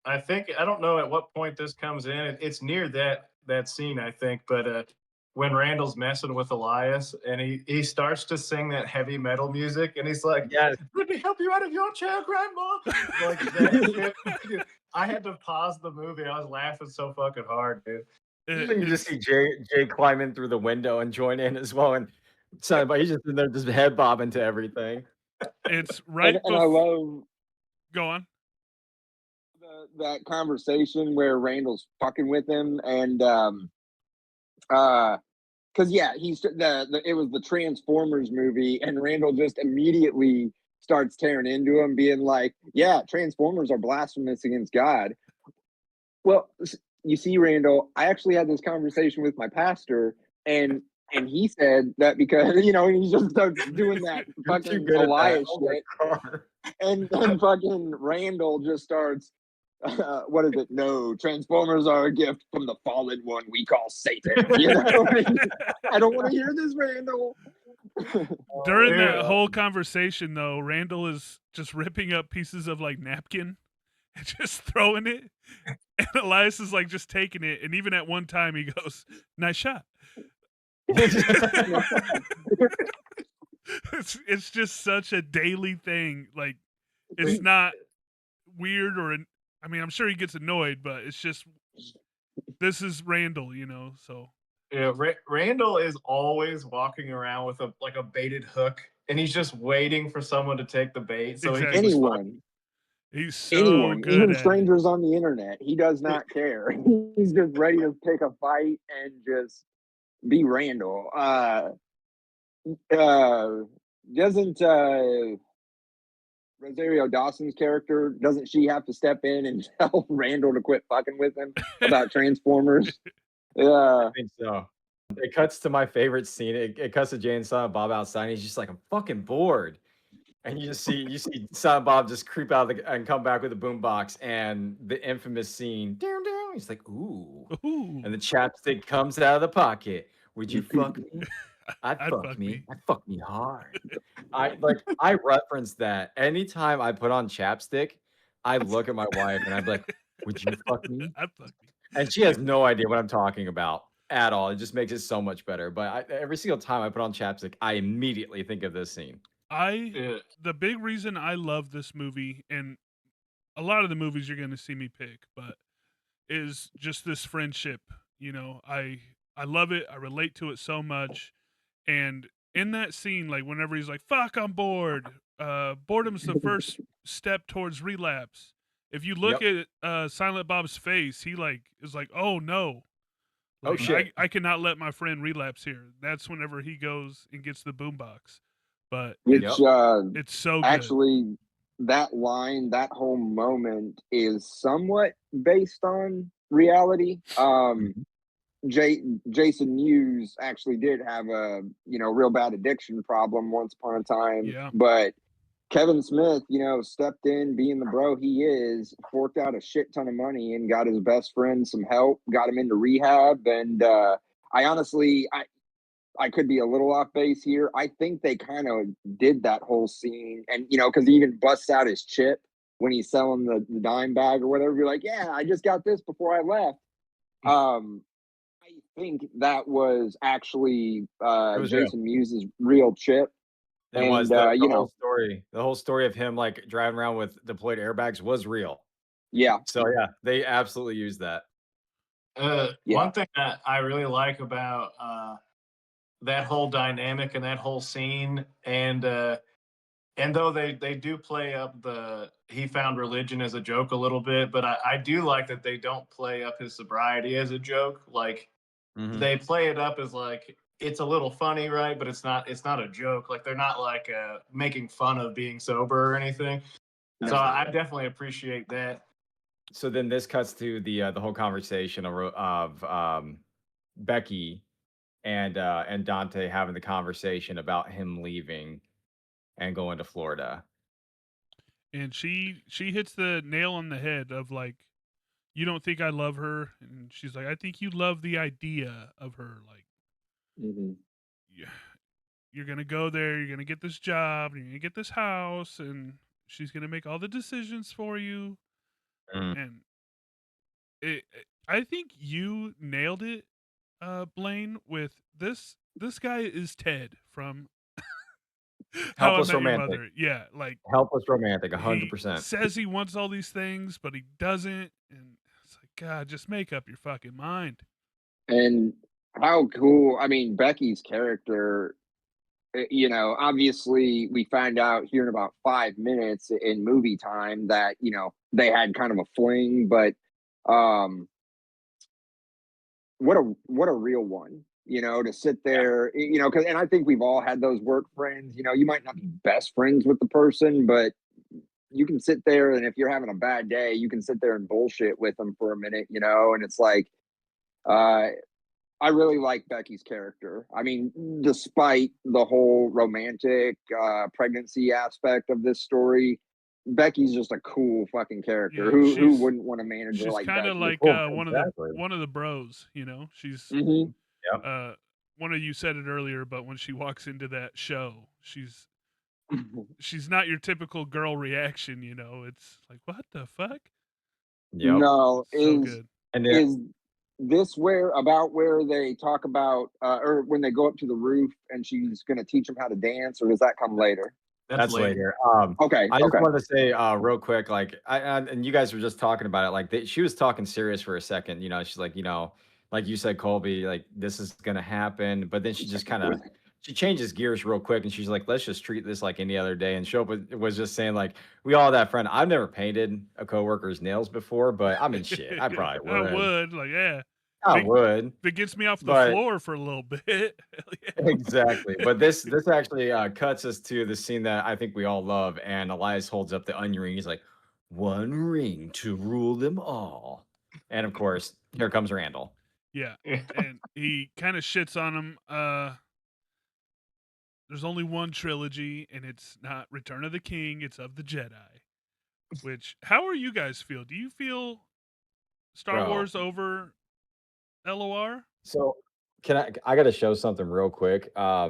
I think I don't know at what point this comes in. It's near that scene, I think, but when Randall's messing with Elias and he starts to sing that heavy metal music and he's like, Yes. "Let me help you out of your chair, Grandma." Like that shit. I had to pause the movie. I was laughing so fucking hard, dude. You just see Jay climb in through the window and join in as well, and but he's just in there, just head bobbing to everything. It's right. And I love. Go on. That conversation where Randall's fucking with him, and because he's it was the Transformers movie, and Randall just immediately starts tearing into him, being like, "Yeah, Transformers are blasphemous against God." Well, you see, Randall, I actually had this conversation with my pastor, and And he said that because, he just starts doing that You're too fucking good at that. Elias Oh my shit. God. And then fucking Randall just starts, what is it? No, Transformers are a gift from the fallen one we call Satan. I don't want to hear this, Randall. During Dude. that whole conversation, though, Randall is just ripping up pieces of like napkin and just throwing it, and Elias is like just taking it. And even at one time, he goes, "Nice shot." It's just such a daily thing. Like, it's not weird I mean, I'm sure he gets annoyed, but it's just, this is Randall, so. Yeah, Randall is always walking around with a baited hook, and he's just waiting for someone to take the bait. So Exactly. he can just Anyone, He's so anyone, good even at strangers on the internet, he does not care. He's just ready to pick a fight and just be Randall. Doesn't Rosario Dawson's character, doesn't she have to step in and tell Randall to quit fucking with him about Transformers? I think so. It cuts to my favorite scene. It cuts to Jay and Silent Bob outside. And he's just like, I'm fucking bored. And you see Silent Bob just creep out and come back with a boombox and the infamous scene. Down, down. He's like, ooh. Ooh. And the chapstick comes out of the pocket. Would you fuck me? I'd fuck fuck me. me. I'd fuck me hard. I reference that anytime I put on chapstick. I look at my wife and I'm like, would you fuck me? I'd fuck me. And she has no idea what I'm talking about at all. It just makes it so much better. But every single time I put on chapstick, I immediately think of this scene. The big reason I love this movie, and a lot of the movies you're going to see me pick, but is just this friendship. I love it. I relate to it so much. And in that scene, like whenever he's like, "Fuck, I'm bored." Boredom's the first step towards relapse. If you look at Silent Bob's face, he is like, "Oh no." Oh shit. I cannot let my friend relapse here. That's whenever he goes and gets the boombox. But Which it's so actually, that line, that whole moment is somewhat based on reality. Jason Mewes actually did have a real bad addiction problem once upon a time. Yeah. But Kevin Smith, stepped in, being the bro he is, forked out a shit ton of money and got his best friend some help, got him into rehab. And I honestly, I could be a little off base here. I think they kind of did that whole scene, and because he even busts out his chip when he's selling the dime bag or whatever. You're like, yeah, I just got this before I left. I think that was actually Jason Mewes' real chip. It was the whole story. The whole story of him driving around with deployed airbags was real. Yeah. So yeah, they absolutely used that. One thing that I really like about that whole dynamic and that whole scene, and though they do play up he found religion as a joke a little bit, but I do like that they don't play up his sobriety as a joke. Like they play it up as it's a little funny, right? But it's not a joke. Like they're not making fun of being sober or anything. So I definitely appreciate that. So then this cuts to the whole conversation of Becky and Dante having the conversation about him leaving and going to Florida. And she hits the nail on the head of you don't think I love her, and she's like, I think you love the idea of her. You're gonna go there, you're gonna get this job, you're gonna get this house, and she's gonna make all the decisions for you. And I think you nailed it, Blaine, with this guy is Ted from Helpless Romantic. Yeah, Helpless Romantic, 100%. Says he wants all these things, but he doesn't, and it's like, God, just make up your fucking mind. And how cool! I mean, Becky's character. Obviously, we find out here in about 5 minutes in movie time that they had kind of a fling, but what a real one. To sit there, and I think we've all had those work friends. You might not be best friends with the person, but you can sit there, and if you're having a bad day, you can sit there and bullshit with them for a minute, and it's like, I really like Becky's character. I mean, despite the whole romantic pregnancy aspect of this story, Becky's just a cool fucking character. Yeah, Who wouldn't want a manager she's like kind of Becky? like Well, one exactly. of the bros. You know, she's Hmm. Yep. one of you said it earlier, but when she walks into that show, she's not your typical girl reaction. You know, it's like what the fuck. Yep. No, So good. And then is this where they talk about or when they go up to the roof and she's going to teach them how to dance, or does that come later? that's later. Okay, I just okay. wanted to say real quick, like, and you guys were just talking about it, like she was talking serious for a second. You know, she's like, like you said, Colby, like this is gonna happen, but then she just kind of she changes gears real quick, and she's like, let's just treat this like any other day. And Shope was just saying, like, we all have that friend. I've never painted a coworker's nails before, but I mean, shit, I probably I would. would like, yeah. I If it, would, if it gets me off the but floor for a little bit, hell yeah. exactly. But this actually cuts us to the scene that I think we all love, and Elias holds up the onion ring. He's like, "One ring to rule them all," and of course, here comes Randall. Yeah, and he kind of shits on him. There's only one trilogy, and it's not Return of the King; it's of the Jedi. Which, how are you guys feel? Do you feel Star Bro. Wars over LOR? So, I got to show something real quick. I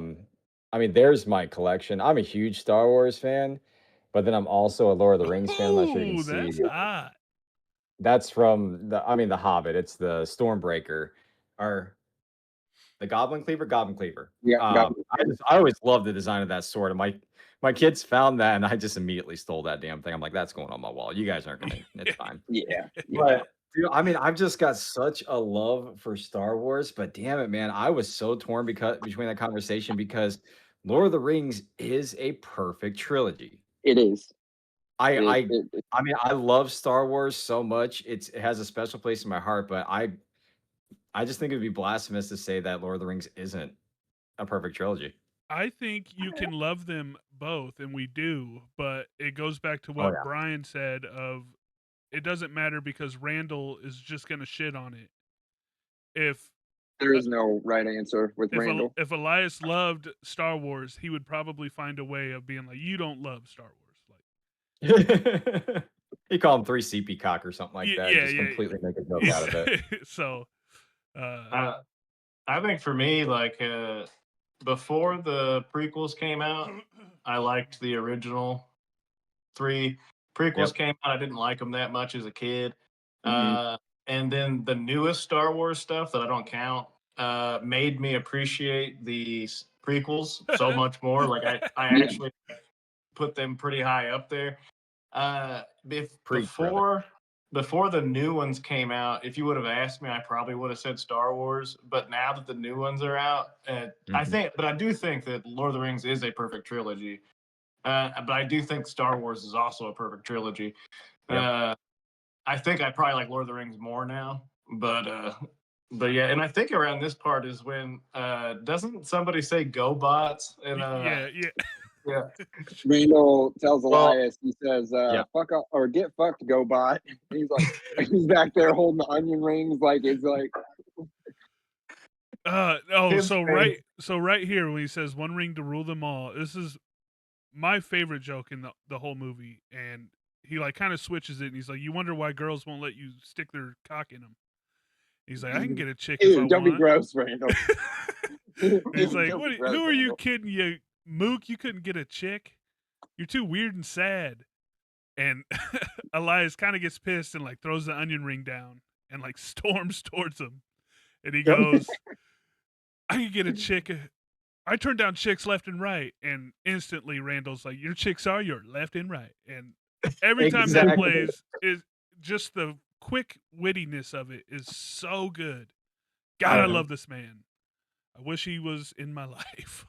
mean, there's my collection. I'm a huge Star Wars fan, but then I'm also a Lord of the Rings fan. I'm not sure you can Oh, see. that's hot. That's from the Hobbit. It's the Stormbreaker, or the Goblin Cleaver. Yeah, got I always loved the design of that sword. And my kids found that, and I just immediately stole that damn thing. I'm like, that's going on my wall. You guys aren't gonna. It's fine. yeah. But dude, I mean, I've just got such a love for Star Wars. But damn it, man, I was so torn between that conversation because Lord of the Rings is a perfect trilogy. It is. I I mean, I love Star Wars so much. It has a special place in my heart, but I just think it'd be blasphemous to say that Lord of the Rings isn't a perfect trilogy. I think you can love them both, and we do, but it goes back to Oh what yeah. Brian said of it doesn't matter because Randall is just gonna shit on it. If There is no right answer with Randall. if Elias loved Star Wars, he would probably find a way of being like, "You don't love Star Wars." Like He called him 3 CP cock or something like that. Just yeah. completely make a joke out of it. So, I think for me, like before the prequels came out, I liked the original 3. Prequels came out, I didn't like them that much as a kid. And then the newest Star Wars stuff that I don't count made me appreciate the prequels so much more. Like I actually put them pretty high up there. Before the new ones came out, if you would have asked me, I probably would have said Star Wars. But now that the new ones are out, I do think that Lord of the Rings is a perfect trilogy. But I do think Star Wars is also a perfect trilogy. Yep. I think I probably like Lord of the Rings more now, but yeah, and I think around this part is when doesn't somebody say "Go bots"? And yeah. Randall tells Well, Elias, he says, yeah. "Fuck up or get fucked, go bot." He's like, he's back there holding the onion rings, like it's like. So right here when he says one ring to rule them all, this is my favorite joke in the whole movie, and he like kind of switches it, and he's like, "You wonder why girls won't let you stick their cock in them." He's like, "I can get a chick if I Don't be want." gross, Randall. He's like, "Who are you kidding, you mook? You couldn't get a chick? You're too weird and sad." And Elias kind of gets pissed and like throws the onion ring down and like storms towards him, and he goes, "I can get a chick. I turn down chicks left and right," and instantly Randall's like, "Your chicks are your left and right." And every time that plays, is just the quick wittiness of it is so good. God, I love this man. I wish he was in my life.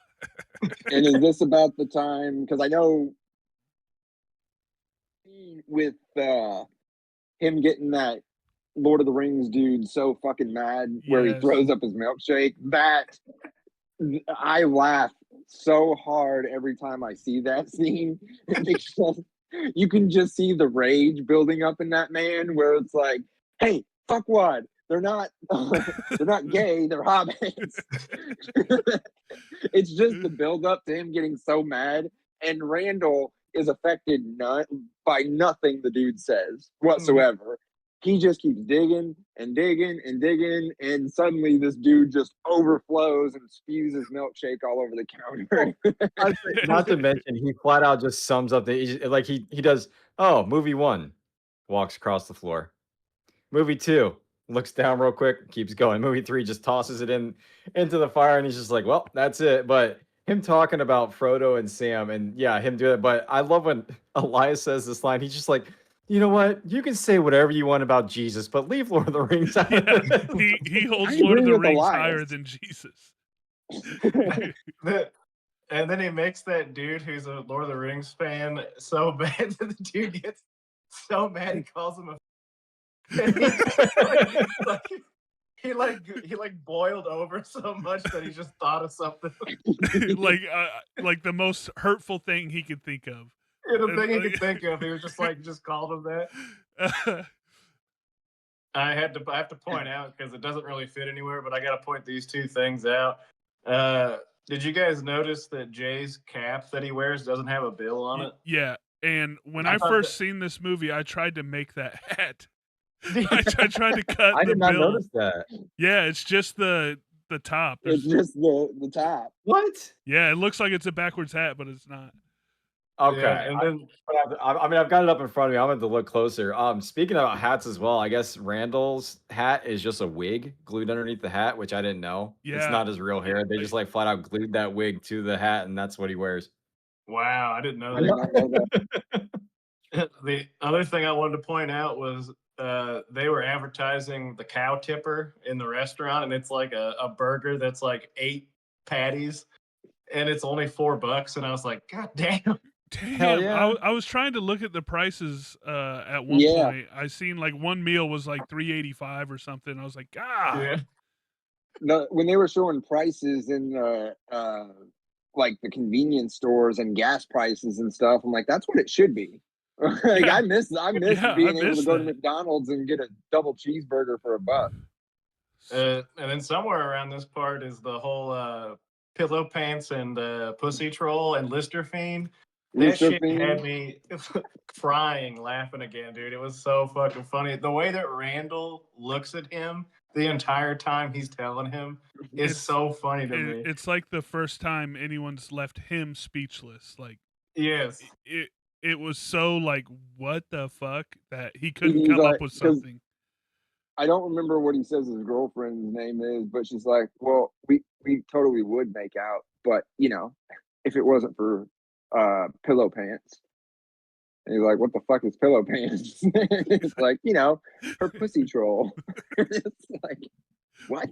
And is this about the time? Because I know with him getting that Lord of the Rings dude so fucking mad where he throws up his milkshake, that I laugh so hard every time I see that scene because you can just see the rage building up in that man where it's like, hey, fuckwad, they're not they're not gay, they're hobbits. It's just the build up to him getting so mad, and Randall is affected by nothing the dude says whatsoever. He just keeps digging and digging and digging, and suddenly this dude just overflows and spews his milkshake all over the counter. Not to mention, he flat out just sums up he does. Oh, movie 1, walks across the floor. Movie 2, looks down real quick, keeps going. Movie 3 just tosses it into the fire, and he's just like, well, that's it. But him talking about Frodo and Sam, and yeah, him doing it. But I love when Elias says this line. He's just like, you know what? You can say whatever you want about Jesus, but leave Lord of the Rings out of it. He holds I Lord of agree the with Rings Elias. higher than Jesus. And then he makes that dude who's a Lord of the Rings fan so bad that the dude gets so mad he calls him a. He boiled over so much that he just thought of something. like the most hurtful thing he could think of. Yeah, the thing he could think of, he was just called him that. I have to point out, because it doesn't really fit anywhere, but I got to point these two things out. Did you guys notice that Jay's cap that he wears doesn't have a bill on it? Yeah, and when I first seen this movie, I tried to make that hat. I tried to cut I the did not bill. notice that. Yeah, it's just the top. It's just the top. What? Yeah, it looks like it's a backwards hat, but it's not. Okay, Yeah, and then I mean, I've got it up in front of me. I'm going to look closer. Speaking about hats as well, I guess Randall's hat is just a wig glued underneath the hat, which I didn't know. It's Yeah. not his real hair. They just like flat out glued that wig to the hat, and that's what he wears. wow, I didn't know I did not know that. The other thing I wanted to point out was they were advertising the cow tipper in the restaurant, and it's like a burger that's like 8 patties, and it's only $4. And I was like, God damn. Damn, yeah. I was trying to look at the prices at one point. I seen like one meal was like $3.85 or something. I was like, God. Yeah. When they were showing prices in like the convenience stores and gas prices and stuff, I'm like, that's what it should be. Like, Yeah. I miss being able to go to that. McDonald's and get a double cheeseburger for $1. And then somewhere around this part is the whole pillow pants and pussy troll and Lister Fiend. That shit had me crying, laughing again, dude. It was so fucking funny. The way that Randall looks at him the entire time he's telling him is so funny to me. It's like the first time anyone's left him speechless. Like, yes, it was so like, what the fuck, that he couldn't come up with something. I don't remember what he says his girlfriend's name is, but she's like, well, we totally would make out, but you know, if it wasn't for pillow pants. And he's like, what the fuck is pillow pants? It's like, you know, her pussy troll. It's like, what?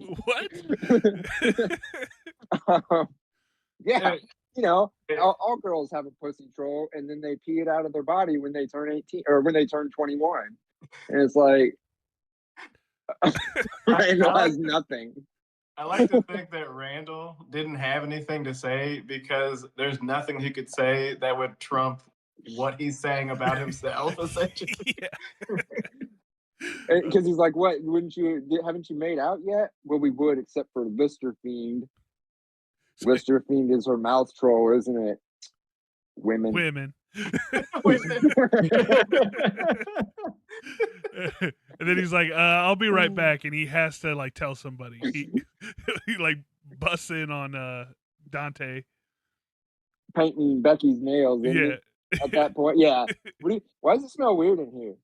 Yeah, you know, all girls have a pussy troll, and then they pee it out of their body when they turn 18 or when they turn 21. And it's like, Randall has nothing. I like to think that Randall didn't have anything to say because there's nothing he could say that would trump what he's saying about himself, essentially. Because he's like, what, haven't you made out yet? Well, we would, except for Lister Fiend. Lister Fiend is her mouth troll, isn't it? Women. And then he's like, I'll be right back, and he has to like tell somebody. He like busts in on Dante painting Becky's nails. At that point, yeah. Why does it smell weird in here?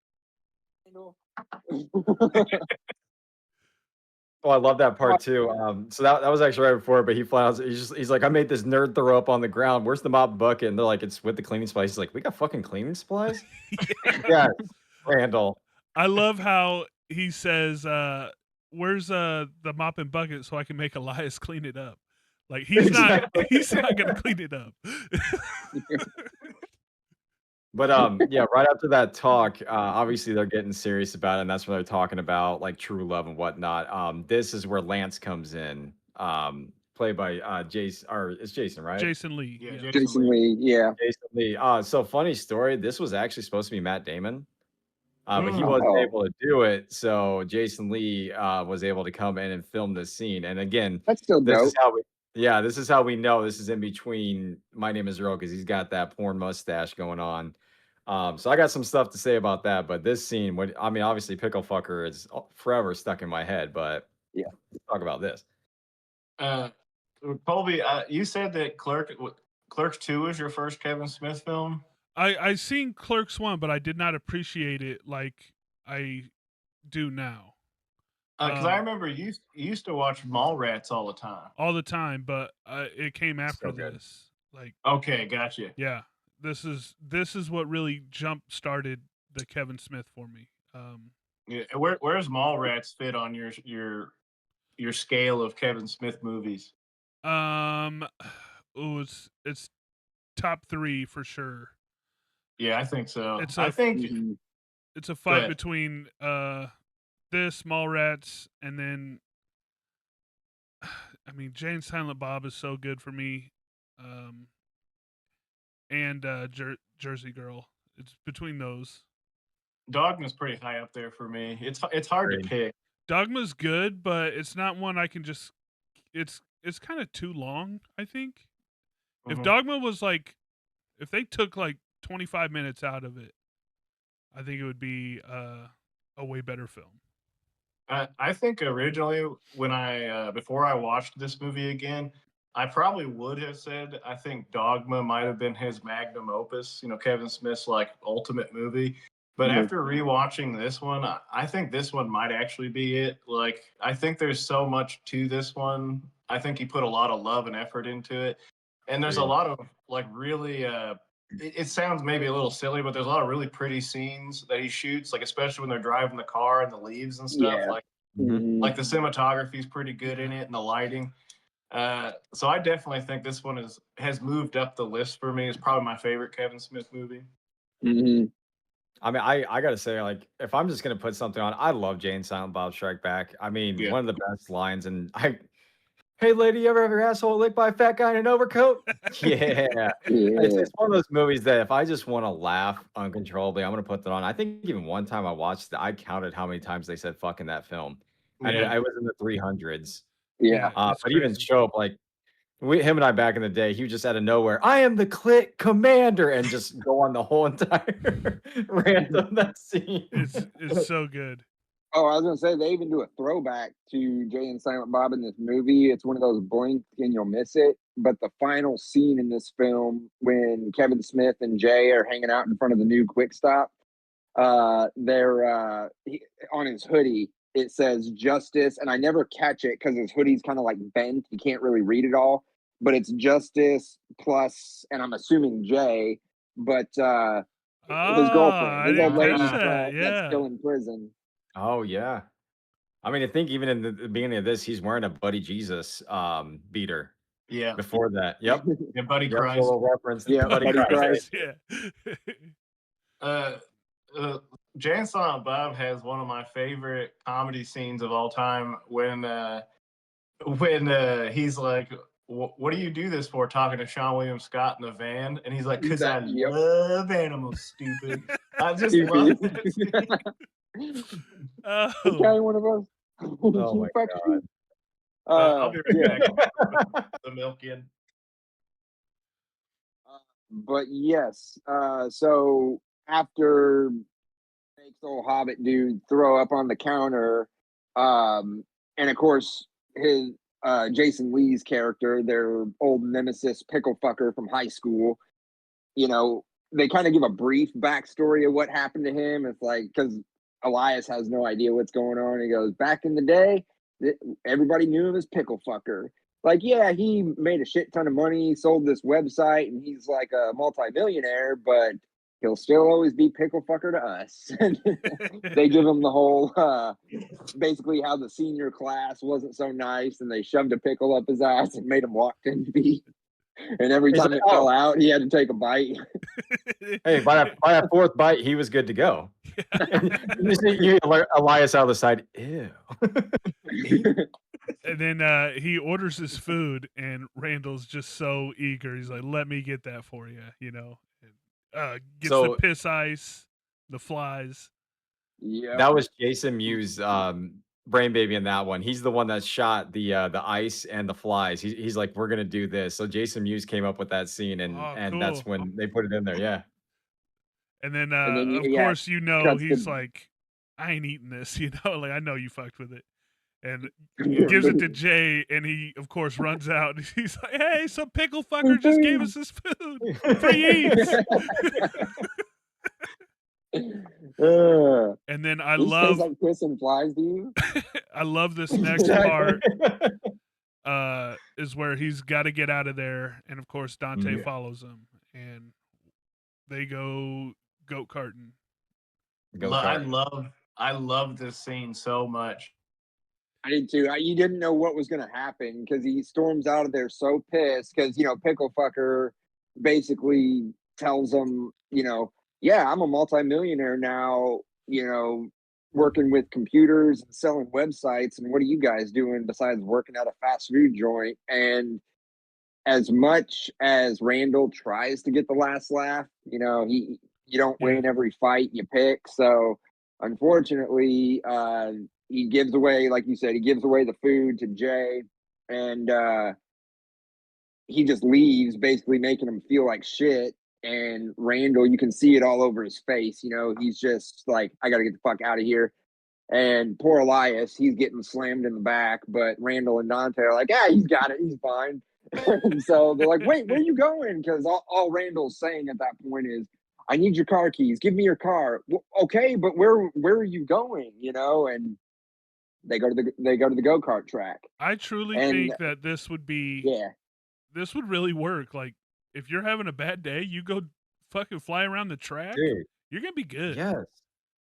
Oh, I love that part too. So that was actually right before, but he flat out, he's like, I made this nerd throw up on the ground. Where's the mop bucket? And they're like, it's with the cleaning supplies. He's like, we got fucking cleaning supplies? Yeah, Randall. I love how he says, where's the mop and bucket so I can make Elias clean it up? Like, he's not gonna clean it up. But yeah, right after that talk, obviously they're getting serious about it, and that's when they're talking about like true love and whatnot. This is where Lance comes in, played by Jason, or it's Jason, right? Jason Lee. Yeah, Jason Lee, yeah. Jason Lee. So funny story. This was actually supposed to be Matt Damon. But he Mm. wasn't Oh, able to do it, so Jason Lee was able to come in and film this scene. And again, that's still this is dope. how this is how we know this is in between My Name Is Earl because he's got that porn mustache going on. So I got some stuff to say about that. But this scene, I mean, obviously, pickle fucker is forever stuck in my head. But Yeah. let's talk about this. Colby, you said that Clerks 2 was your first Kevin Smith film. I seen Clerks 1, but I did not appreciate it like I do now. Because I remember you used to watch Mallrats all the time. All the time, but it came after So good. this. Like, Okay, gotcha. yeah, this is what really jump started the Kevin Smith for me. Yeah, where's Mallrats fit on your scale of Kevin Smith movies? It's top 3 for sure. Yeah, I think so. It's I a think Mhm. it's a Go fight ahead. between this Mallrats and then I mean Jay and Silent Bob is so good for me. And Jersey Girl. It's between those. Dogma's pretty high up there for me. It's hard to Agreed. pick. Dogma's good, but it's not one I can just. It's kind of too long. I think if Mhm. Dogma was like, if they took like 25 minutes out of it, I think it would be a way better film. I think originally when I before I watched this movie again, I probably would have said I think Dogma might have been his magnum opus, Kevin Smith's like ultimate movie. But Mhm. after rewatching this one, I think this one might actually be it. Like I think there's so much to this one. I think he put a lot of love and effort into it. And there's a Agreed. lot of like really it sounds maybe a little silly, but there's a lot of really pretty scenes that he shoots, like especially when they're driving the car and the leaves and stuff. Yeah. Mhm. Like the cinematography is pretty good in it and the lighting. So I definitely think this one has moved up the list for me. It's probably my favorite Kevin Smith movie. Mhm. I mean, I gotta say, like, if I'm just gonna put something on, I love Jane Silent Bob Strike Back. I mean, Yeah. one of the best lines, and hey, lady, you ever have your asshole licked by a fat guy in an overcoat? Yeah. It's, Yeah. it's one of those movies that if I just want to laugh uncontrollably, I'm gonna put that on. I think even one time I watched it, I counted how many times they said "fuck" in that film, and Yeah. I was in the 300s. Yeah. It's But even crazy. Shope, like him and I back in the day, he would just out of nowhere, I am the click commander, and just go on the whole entire rant of that scene. It's so good. Oh, I was gonna say they even do a throwback to Jay and Silent Bob in this movie. It's one of those blink and you'll miss it. But the final scene in this film, when Kevin Smith and Jay are hanging out in front of the new Quick Stop, on his hoodie it says justice, and I never catch it because his hoodie's kind of like bent. You can't really read it all, but it's justice plus, and I'm assuming Jay, but his girlfriend, I his old didn't lady catch Ah, that. that's Yeah. still in prison. Oh yeah. I mean, I think even in the beginning of this, he's wearing a Buddy Jesus beater. yeah. Before that, yep, Yeah, Buddy yep, Christ. little reference, Yeah, Buddy Buddy Christ. Christ. Yeah. Uh, Jay and Silent Bob has one of my favorite comedy scenes of all time when he's like, "What do you do this for?" Talking to Sean William Scott in the van, and he's like, "Cause I Yep. love animals, stupid." I just Stupid. love that scene. Oh, Okay, one of us. Oh my Fuck god. you. I'll be right Yeah. back. The milk in. But yes, so after makes old Hobbit dude throw up on the counter, and of course his Jason Lee's character, their old nemesis pickle fucker from high school, you know, they kind of give a brief backstory of what happened to him. It's like because Elias has no idea what's going on. He goes, back in the day, everybody knew him as pickle fucker. Like, yeah, he made a shit ton of money, sold this website, and he's like a multimillionaire, but he'll still always be pickle fucker to us. They give him the whole basically how the senior class wasn't so nice and they shoved a pickle up his ass and made him walk 10 feet. And every He's time like, it fell out, he had to take a bite. hey, by that fourth bite, he was good to go. And you see Elias out of the side. Ew. And then he orders his food, and Randall's just so eager. He's like, "Let me get that for you," you know. And, gets the So piss ice, the flies. Yeah. That was Jason Mewes' brain baby in that one. He's the one that shot the ice and the flies. He's like, we're gonna do this. So Jason Mewes came up with that scene, Oh, and that's cool. when they put it in there. Yeah. And then, And then of yeah, course, cuts he's to like, I ain't eating this, like, I know you fucked with it. And Yeah. gives it to Jay, and he, of course, runs out. And he's like, hey, some pickle fucker just gave us this food. Free eats. And then I These taste love like piss and flies to you? I love this next part is where he's got to get out of there, and of course Dante Mhm. follows him, and they go goat karting. Go I kart. love this scene so much. I did too. You didn't know what was going to happen because he storms out of there so pissed because, Pickle Fucker basically tells him, yeah, I'm a multimillionaire now, working with computers and selling websites. And what are you guys doing besides working at a fast food joint? And as much as Randall tries to get the last laugh, you don't Yeah. win every fight you pick. So unfortunately, he gives away, like you said, he gives away the food to Jay, and he just leaves, basically making him feel like shit. And Randall, you can see it all over his face. He's just like, I got to get the fuck out of here. And poor Elias, he's getting slammed in the back, but Randall and Dante are like, yeah, he's got it, he's fine. And so they're like, wait, where are you going? Because all Randall's saying at that point is, I need your car keys. Give me your car. Well, okay, but where are you going? And they go to the go-kart track. I truly And think that this would really work. Like, if you're having a bad day, you go fucking fly around the track, Dude, you're gonna be good. yes.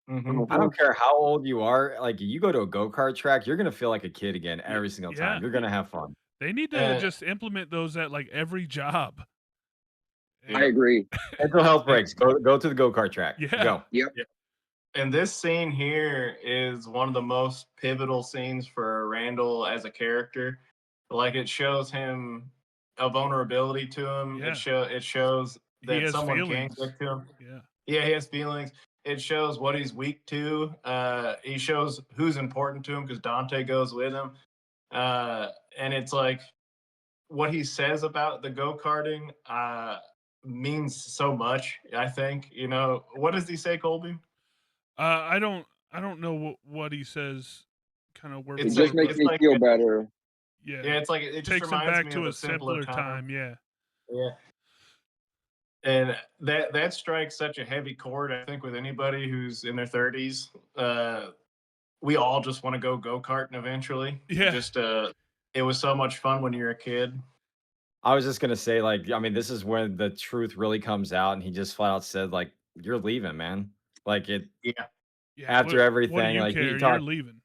Mhm. I don't care how old you are. Like, you go to a go-kart track, you're gonna feel like a kid again every single Yeah. time. You're gonna have fun. They need to just implement those at like every job. I agree. Mental health breaks. Go to the go-kart track. Yeah. Go. Yep. And this scene here is one of the most pivotal scenes for Randall as a character. Like, it shows him a vulnerability to him. Yeah. It shows He that has someone feelings. can get to him. Yeah. Yeah, he has feelings. It shows what he's weak to. He shows who's important to him because Dante goes with him. And it's like what he says about the go-karting means so much, I think. What does he say, Colby? I don't know what he says. Kind of word. It It's for just like word, makes but me like feel better. yeah, it's like it just takes him reminds back me to of a simpler time. Yeah. Yeah. And that strikes such a heavy chord, I think, with anybody who's in their 30s. We all just want to go karting eventually. Yeah. Just it was so much fun when you were a kid. I was just gonna say, like, I mean, this is when the truth really comes out, and he just flat out said, like, "You're leaving, man." Like it Yeah. Yeah. after What do everything, you like he care? You're talked leaving.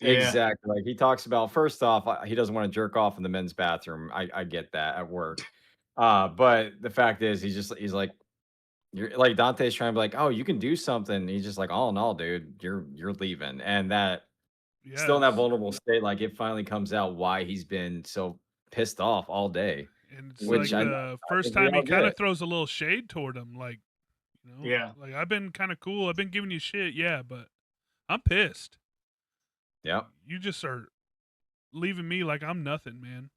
Yeah. exactly. Like he talks about first off, he doesn't want to jerk off in the men's bathroom. I get that at work. But the fact is, he's like, you're like Dante's trying to be like, oh, you can do something. He's just like, all in all, dude, you're leaving, and that still in that Yes. vulnerable state, like it finally comes out why he's been so pissed off all day, And it's which like I the first think we time he all kind of get. throws a little shade toward him, like, Yeah. like, I've been kind of cool. I've been giving you shit, yeah, but I'm pissed. Yep. You just are leaving me like I'm nothing, man.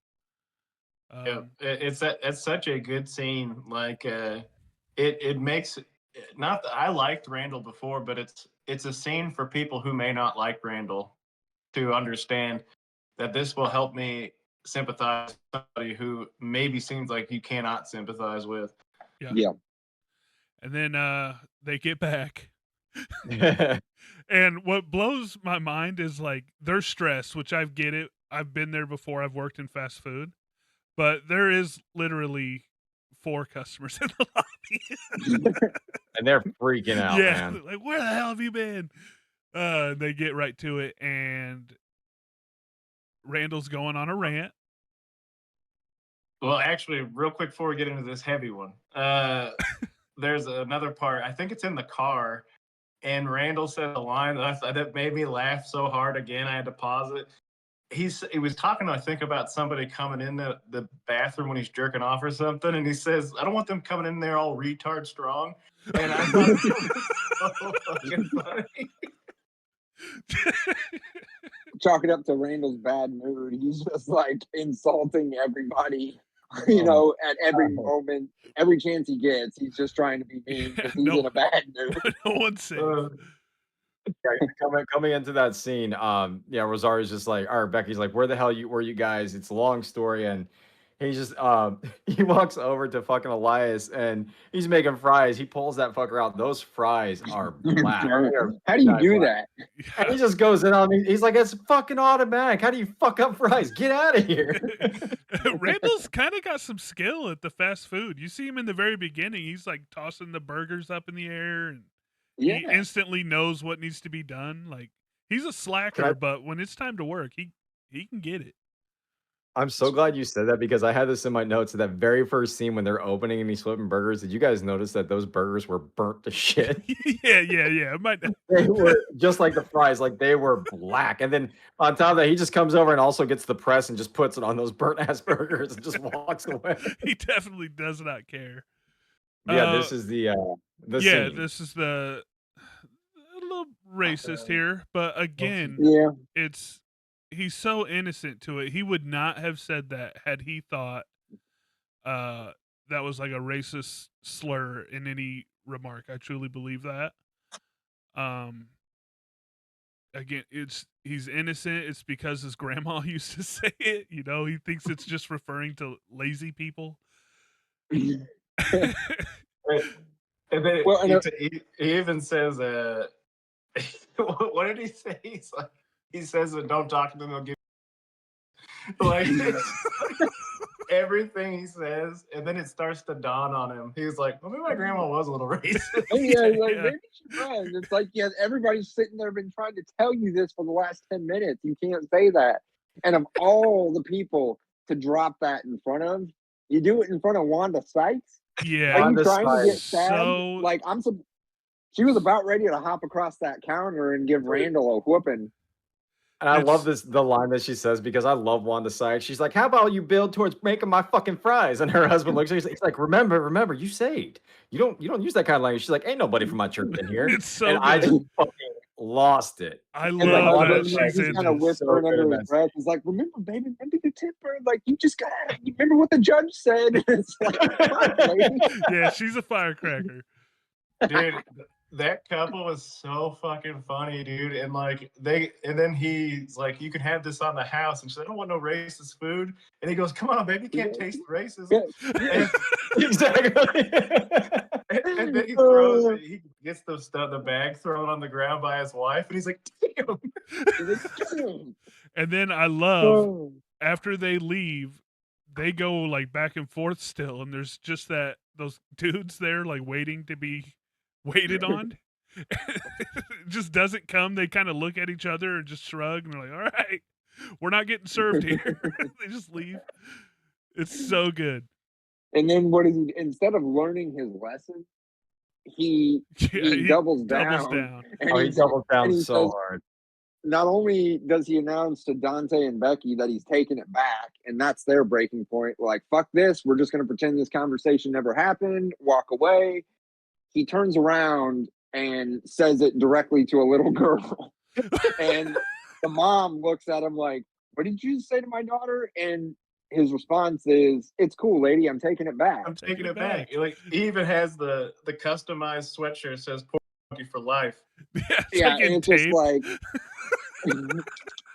Yeah. It's such a good scene. Like it makes not that I liked Randall before, but it's a scene for people who may not like Randall to understand that this will help me sympathize with somebody who maybe seems like you cannot sympathize with. Yeah. Yeah. And then they get back. And what blows my mind is like they're stressed, which I get it. I've been there before. I've worked in fast food, but there is literally 4 customers in the lobby. And they're freaking out, Yeah, man. like where the hell have you been? They get right to it, and Randall's going on a rant. Well, actually, real quick before we get into this heavy one, there's another part. I think it's in the car, and Randall said a line that made me laugh so hard again. I had to pause it. He was talking, I think, about somebody coming in the bathroom when he's jerking off or something, and he says, "I don't want them coming in there all retard strong." And I thought it was fucking funny. Chalk it up to Randall's bad mood. He's just like insulting everybody, you know, at every moment, every chance he gets. He's just trying to be mean because he's in a bad mood. No one's safe. Coming into that scene, yeah, Rosario's just like, or Becky's like, where the hell were you guys? It's a long story, and he just he walks over to fucking Elias and he's making fries. He pulls that fucker out. Those fries are black. How do you do that? And he just goes in on me. He's like, it's fucking automatic. How do you fuck up fries? Get out of here. Randall's kind of got some skill at the fast food. You see him in the very beginning. He's like tossing the burgers up in the air, and Yeah. he instantly knows what needs to be done. Like, he's a slacker, but when it's time to work, he can get it. I'm so glad you said that because I had this in my notes. That very first scene when they're opening and he's flipping burgers. Did you guys notice that those burgers were burnt to shit? Yeah. They were just like the fries, like they were black. And then on top of that, he just comes over and also gets the press and just puts it on those burnt ass burgers and just walks away. He definitely does not care. Yeah, this is the scene. This is a little racist here, but again, he's so innocent to it. He would not have said that had he thought that was like a racist slur in any remark. I truly believe that. Again, he's innocent. It's because his grandma used to say it. You know, he thinks it's just referring to lazy people. And then he even says, what did he say? He says that don't talk to them, they'll give like everything he says, and then it starts to dawn on him. He's like, well, maybe my grandma was a little racist. Maybe she was. It's like, everybody's sitting there been trying to tell you this for the last 10 minutes. You can't say that. And of all the people to drop that in front of, you do it in front of Wanda Sykes. Yeah, are you trying to get stabbed? She was about ready to hop across that counter and give Randall a whooping. And I love the line that she says because I love Wanda Sykes. She's like, how about you build towards making my fucking fries? And her husband looks at her, he's like, remember, you saved. You don't use that kind of language. She's like, ain't nobody from my church in here. It's so and good. I just fucking lost it. I love that she's kind of whispering under his breath. He's like, remember, baby, remember the tipper? Like, you remember what the judge said? It's like, yeah, she's a firecracker. Dude, that couple was so fucking funny, dude. And then he's like, you can have this on the house. And she's like, I don't want no racist food. And he goes, come on, baby, you can't taste racism. Exactly. And then he gets the bag thrown on the ground by his wife, and he's like, damn. And then I love after they leave, they go like back and forth still, and there's just those dudes there like waiting to be waited on. It just doesn't come. They kind of look at each other and just shrug, and they're like, all right, we're not getting served here. They just leave. It's so good. And then what is he? Instead of learning his lesson, he doubles down. He doubles down so says, hard. Not only does he announce to Dante and Becky that he's taking it back, and that's their breaking point. Like, fuck this. We're just going to pretend this conversation never happened, walk away. He turns around and says it directly to a little girl. And the mom looks at him like, what did you say to my daughter? And his response is, it's cool, lady. I'm taking it back. I'm taking it back. Like, he even has the customized sweatshirt that says poor monkey for life. Yeah, and it's just like,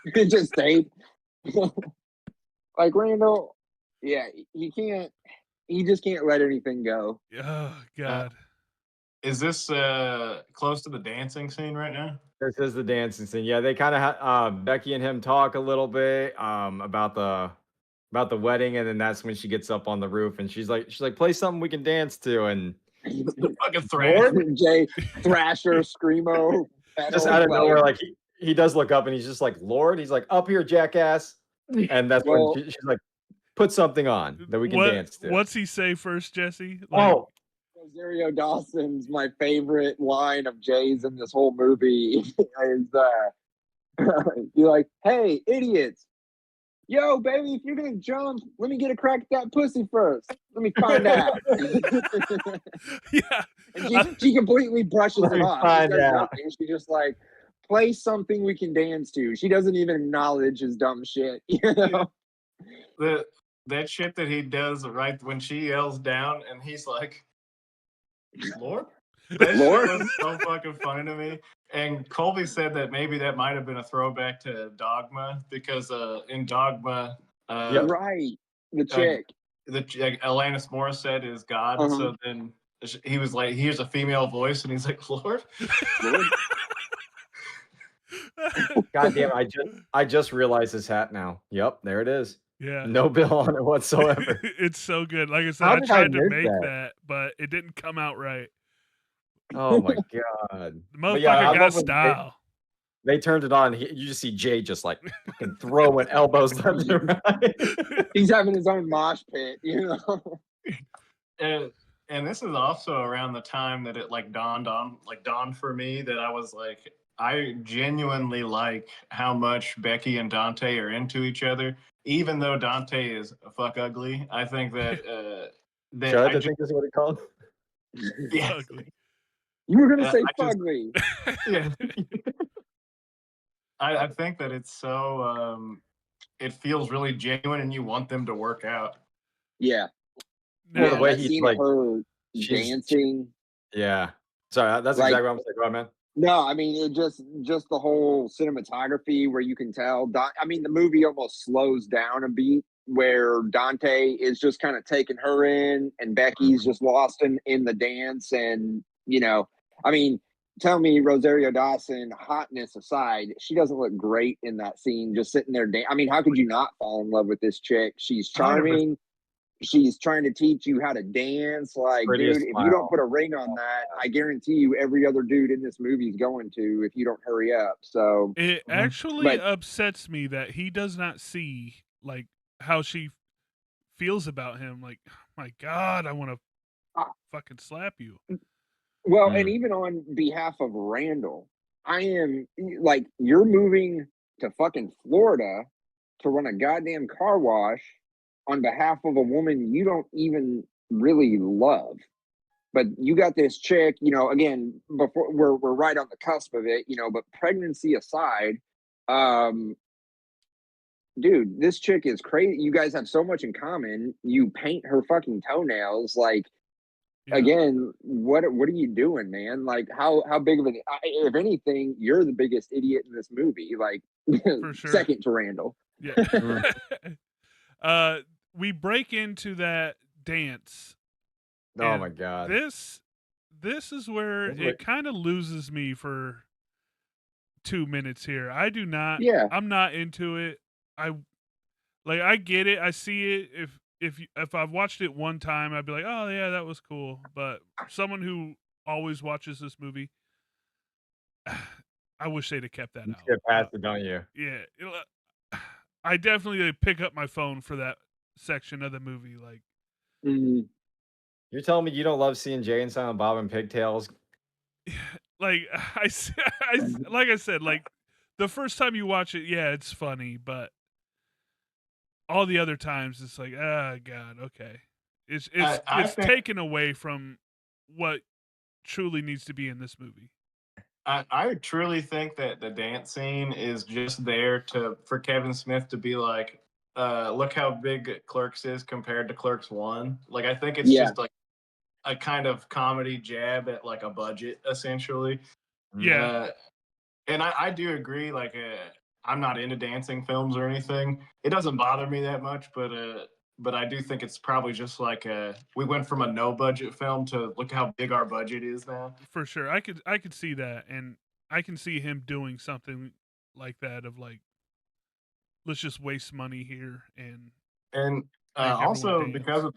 it's just tape. Like, Randall, he just can't let anything go. Oh, God. Is this close to the dancing scene right now? This is the dancing scene. Yeah, they kind of Becky and him talk a little bit about the wedding, and then that's when she gets up on the roof and she's like, play something we can dance to, and the fucking Thrasher, Jay Thrasher, Screamo, just out of nowhere, like he does look up and he's just like, Lord, he's like, up here, jackass, and that's when she's like, put something on that we can dance to. What's he say first, Jesse? Like, Rosario Dawson's my favorite line of Jay's in this whole movie is you're like, hey, idiots, yo, baby, if you're gonna jump, let me get a crack at that pussy first. Let me find out. Yeah. And she completely brushes Let it me off. She find says out. nothing. She just like play something we can dance to. She doesn't even acknowledge his dumb shit. You know? That shit that he does right when she yells down and he's like, Lord? That Lord? shit was so fucking funny to me. And Colby said that maybe that might have been a throwback to Dogma because in Dogma, Yep. Right. The uh, chick. Alanis Morissette is God. Uh-huh. So then he was like, he hears a female voice and he's like, Lord? Lord? God damn, I just realized his hat now. Yep, there it is. Yeah. No bill on it whatsoever. It's so good. Like I said, How I did I tried to miss make that? that, but it didn't come out right. Oh my god. The But yeah, motherfucker I got love when style. they turned it on. You just see Jay just like fucking throwing elbows left and right. He's having his own mosh pit, you know? And this is also around the time that it like dawned for me that I was like, I genuinely like how much Becky and Dante are into each other, even though Dante is fuck ugly. I think that Chud, I think is what it called. yeah, Ugly. You were gonna say I just fugly. yeah. I think that it's so it feels really genuine and you want them to work out. Yeah. Well, Yeah, the way that he's scene like, of her she's dancing. yeah. Sorry, that's Like, exactly what I'm saying. Go on, man. no, I mean, it just the whole cinematography where you can tell. I mean, the movie almost slows down a beat where Dante is just kind of taking her in, and Becky's just lost in the dance. And you know, I mean, tell me, Rosario Dawson, hotness aside, she doesn't look great in that scene, just sitting there. I mean, how could you not fall in love with this chick? She's 100%. charming. She's trying to teach you how to dance. Like, Prettiest dude, if you don't smile. put a ring on that, I guarantee you every other dude in this movie is going to if you don't hurry up. So, It actually but upsets me that he does not see like how she feels about him. Like, my God, I want to uh, fucking slap you. well, and even on behalf of Randall, I am like, you're moving to fucking Florida to run a goddamn car wash on behalf of a woman you don't even really love. But you got this chick, you know, again, before we're right on the cusp of it, you know, but pregnancy aside, um, dude, this chick is crazy. You guys have so much in common. You paint her fucking toenails. Like, Yeah. again, what are you doing, man? Like, how big of an, if anything, you're the biggest idiot in this movie. Like, For sure. second to Randall. Yeah. We break into that dance. Oh and my god. This is where That's it kind of loses me for 2 minutes here. I do not. Yeah. I'm not into it. I get it. I see it. If I've watched it one time, I'd be like, oh yeah, that was cool. But someone who always watches this movie, I wish they'd have kept that You out. skip past it, don't you? Yeah, I definitely pick up my phone for that section of the movie. Like, Mhm. You're telling me you don't love seeing Jay and Silent Bob and pigtails? like like I said, like the first time you watch it, yeah, it's funny, but all the other times it's like, oh god, okay, I it's think taken away from what truly needs to be in this movie. I truly think that the dance scene is just there for Kevin Smith to be like, look how big Clerks is compared to Clerks 1. Like I think it's Yeah. just like a kind of comedy jab at like a budget essentially. Yeah, And I do agree. Like I'm not into dancing films or anything. It doesn't bother me that much, but I do think it's probably just like we went from a no budget film to look how big our budget is now. for sure. I could see that, and I can see him doing something like that of like, let's just waste money here and And make everyone also dance. because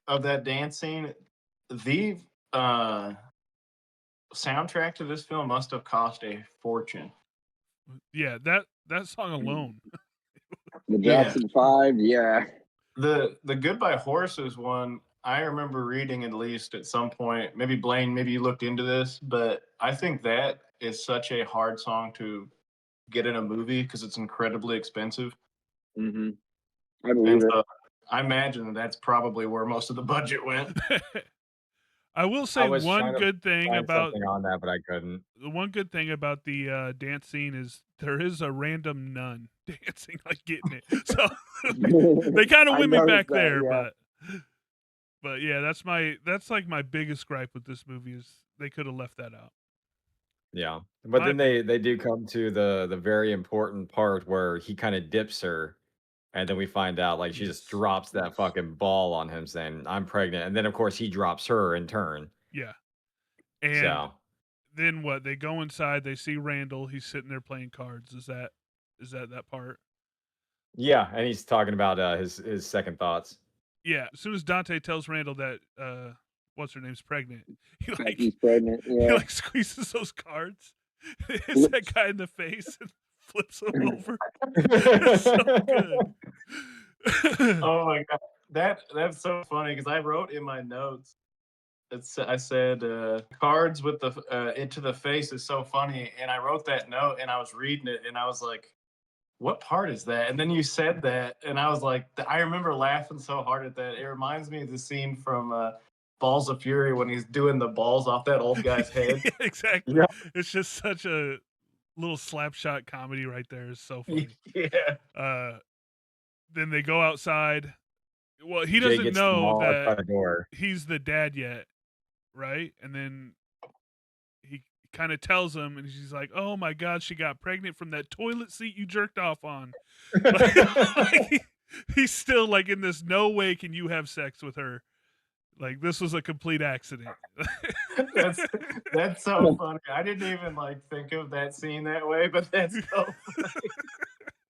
of that dance scene, the uh, soundtrack to this film must have cost a fortune. Yeah, that song alone. The Yeah. Jackson 5. Yeah. The Goodbye Horses one, I remember reading at least at some point. Maybe Blaine, maybe you looked into this, but I think that is such a hard song to get in a movie because it's incredibly expensive. Mm-hmm. I believe And it. so I imagine that's probably where most of the budget went. I will I say was one trying to good thing find about something on that, but I couldn't. the one good thing about the dance scene is there is a random nun dancing, like getting it. So they kind of I win me back noticed that, there, yeah. but yeah, that's like my biggest gripe with this movie is they could have left that out. Yeah. But My then opinion. they do come to the very important part where he kind of dips her, and then we find out like she just Yes. drops that fucking ball on him saying, "I'm pregnant." And then of course he drops her in turn. Yeah. And So then what? They go inside, they see Randall, he's sitting there playing cards. Is that part? yeah, and he's talking about his second thoughts. Yeah. As soon as Dante tells Randall that what's her name's pregnant, he Becky's pregnant, he yeah. like squeezes those cards, hits that guy in the face and flips him over. It's so good. Oh my god, that's so funny because I wrote in my notes. I said cards with the into the face is so funny, and I wrote that note and I was reading it and I was like, what part is that? And then you said that, and I was like, I remember laughing so hard at that. It reminds me of the scene from Balls of Fury when he's doing the balls off that old guy's head. Exactly. Yeah. It's just such a little slapshot comedy right there. It's so funny. Yeah. Then they go outside. Well, he Jay doesn't gets know demolished by that the door. he's the dad yet, right? And then he kind of tells him, and she's like, "Oh my god, she got pregnant from that toilet seat you jerked off on." He's still like in this. No way can you have sex with her. Like this was a complete accident. That's so funny. I didn't even like think of that scene that way, but that's so funny.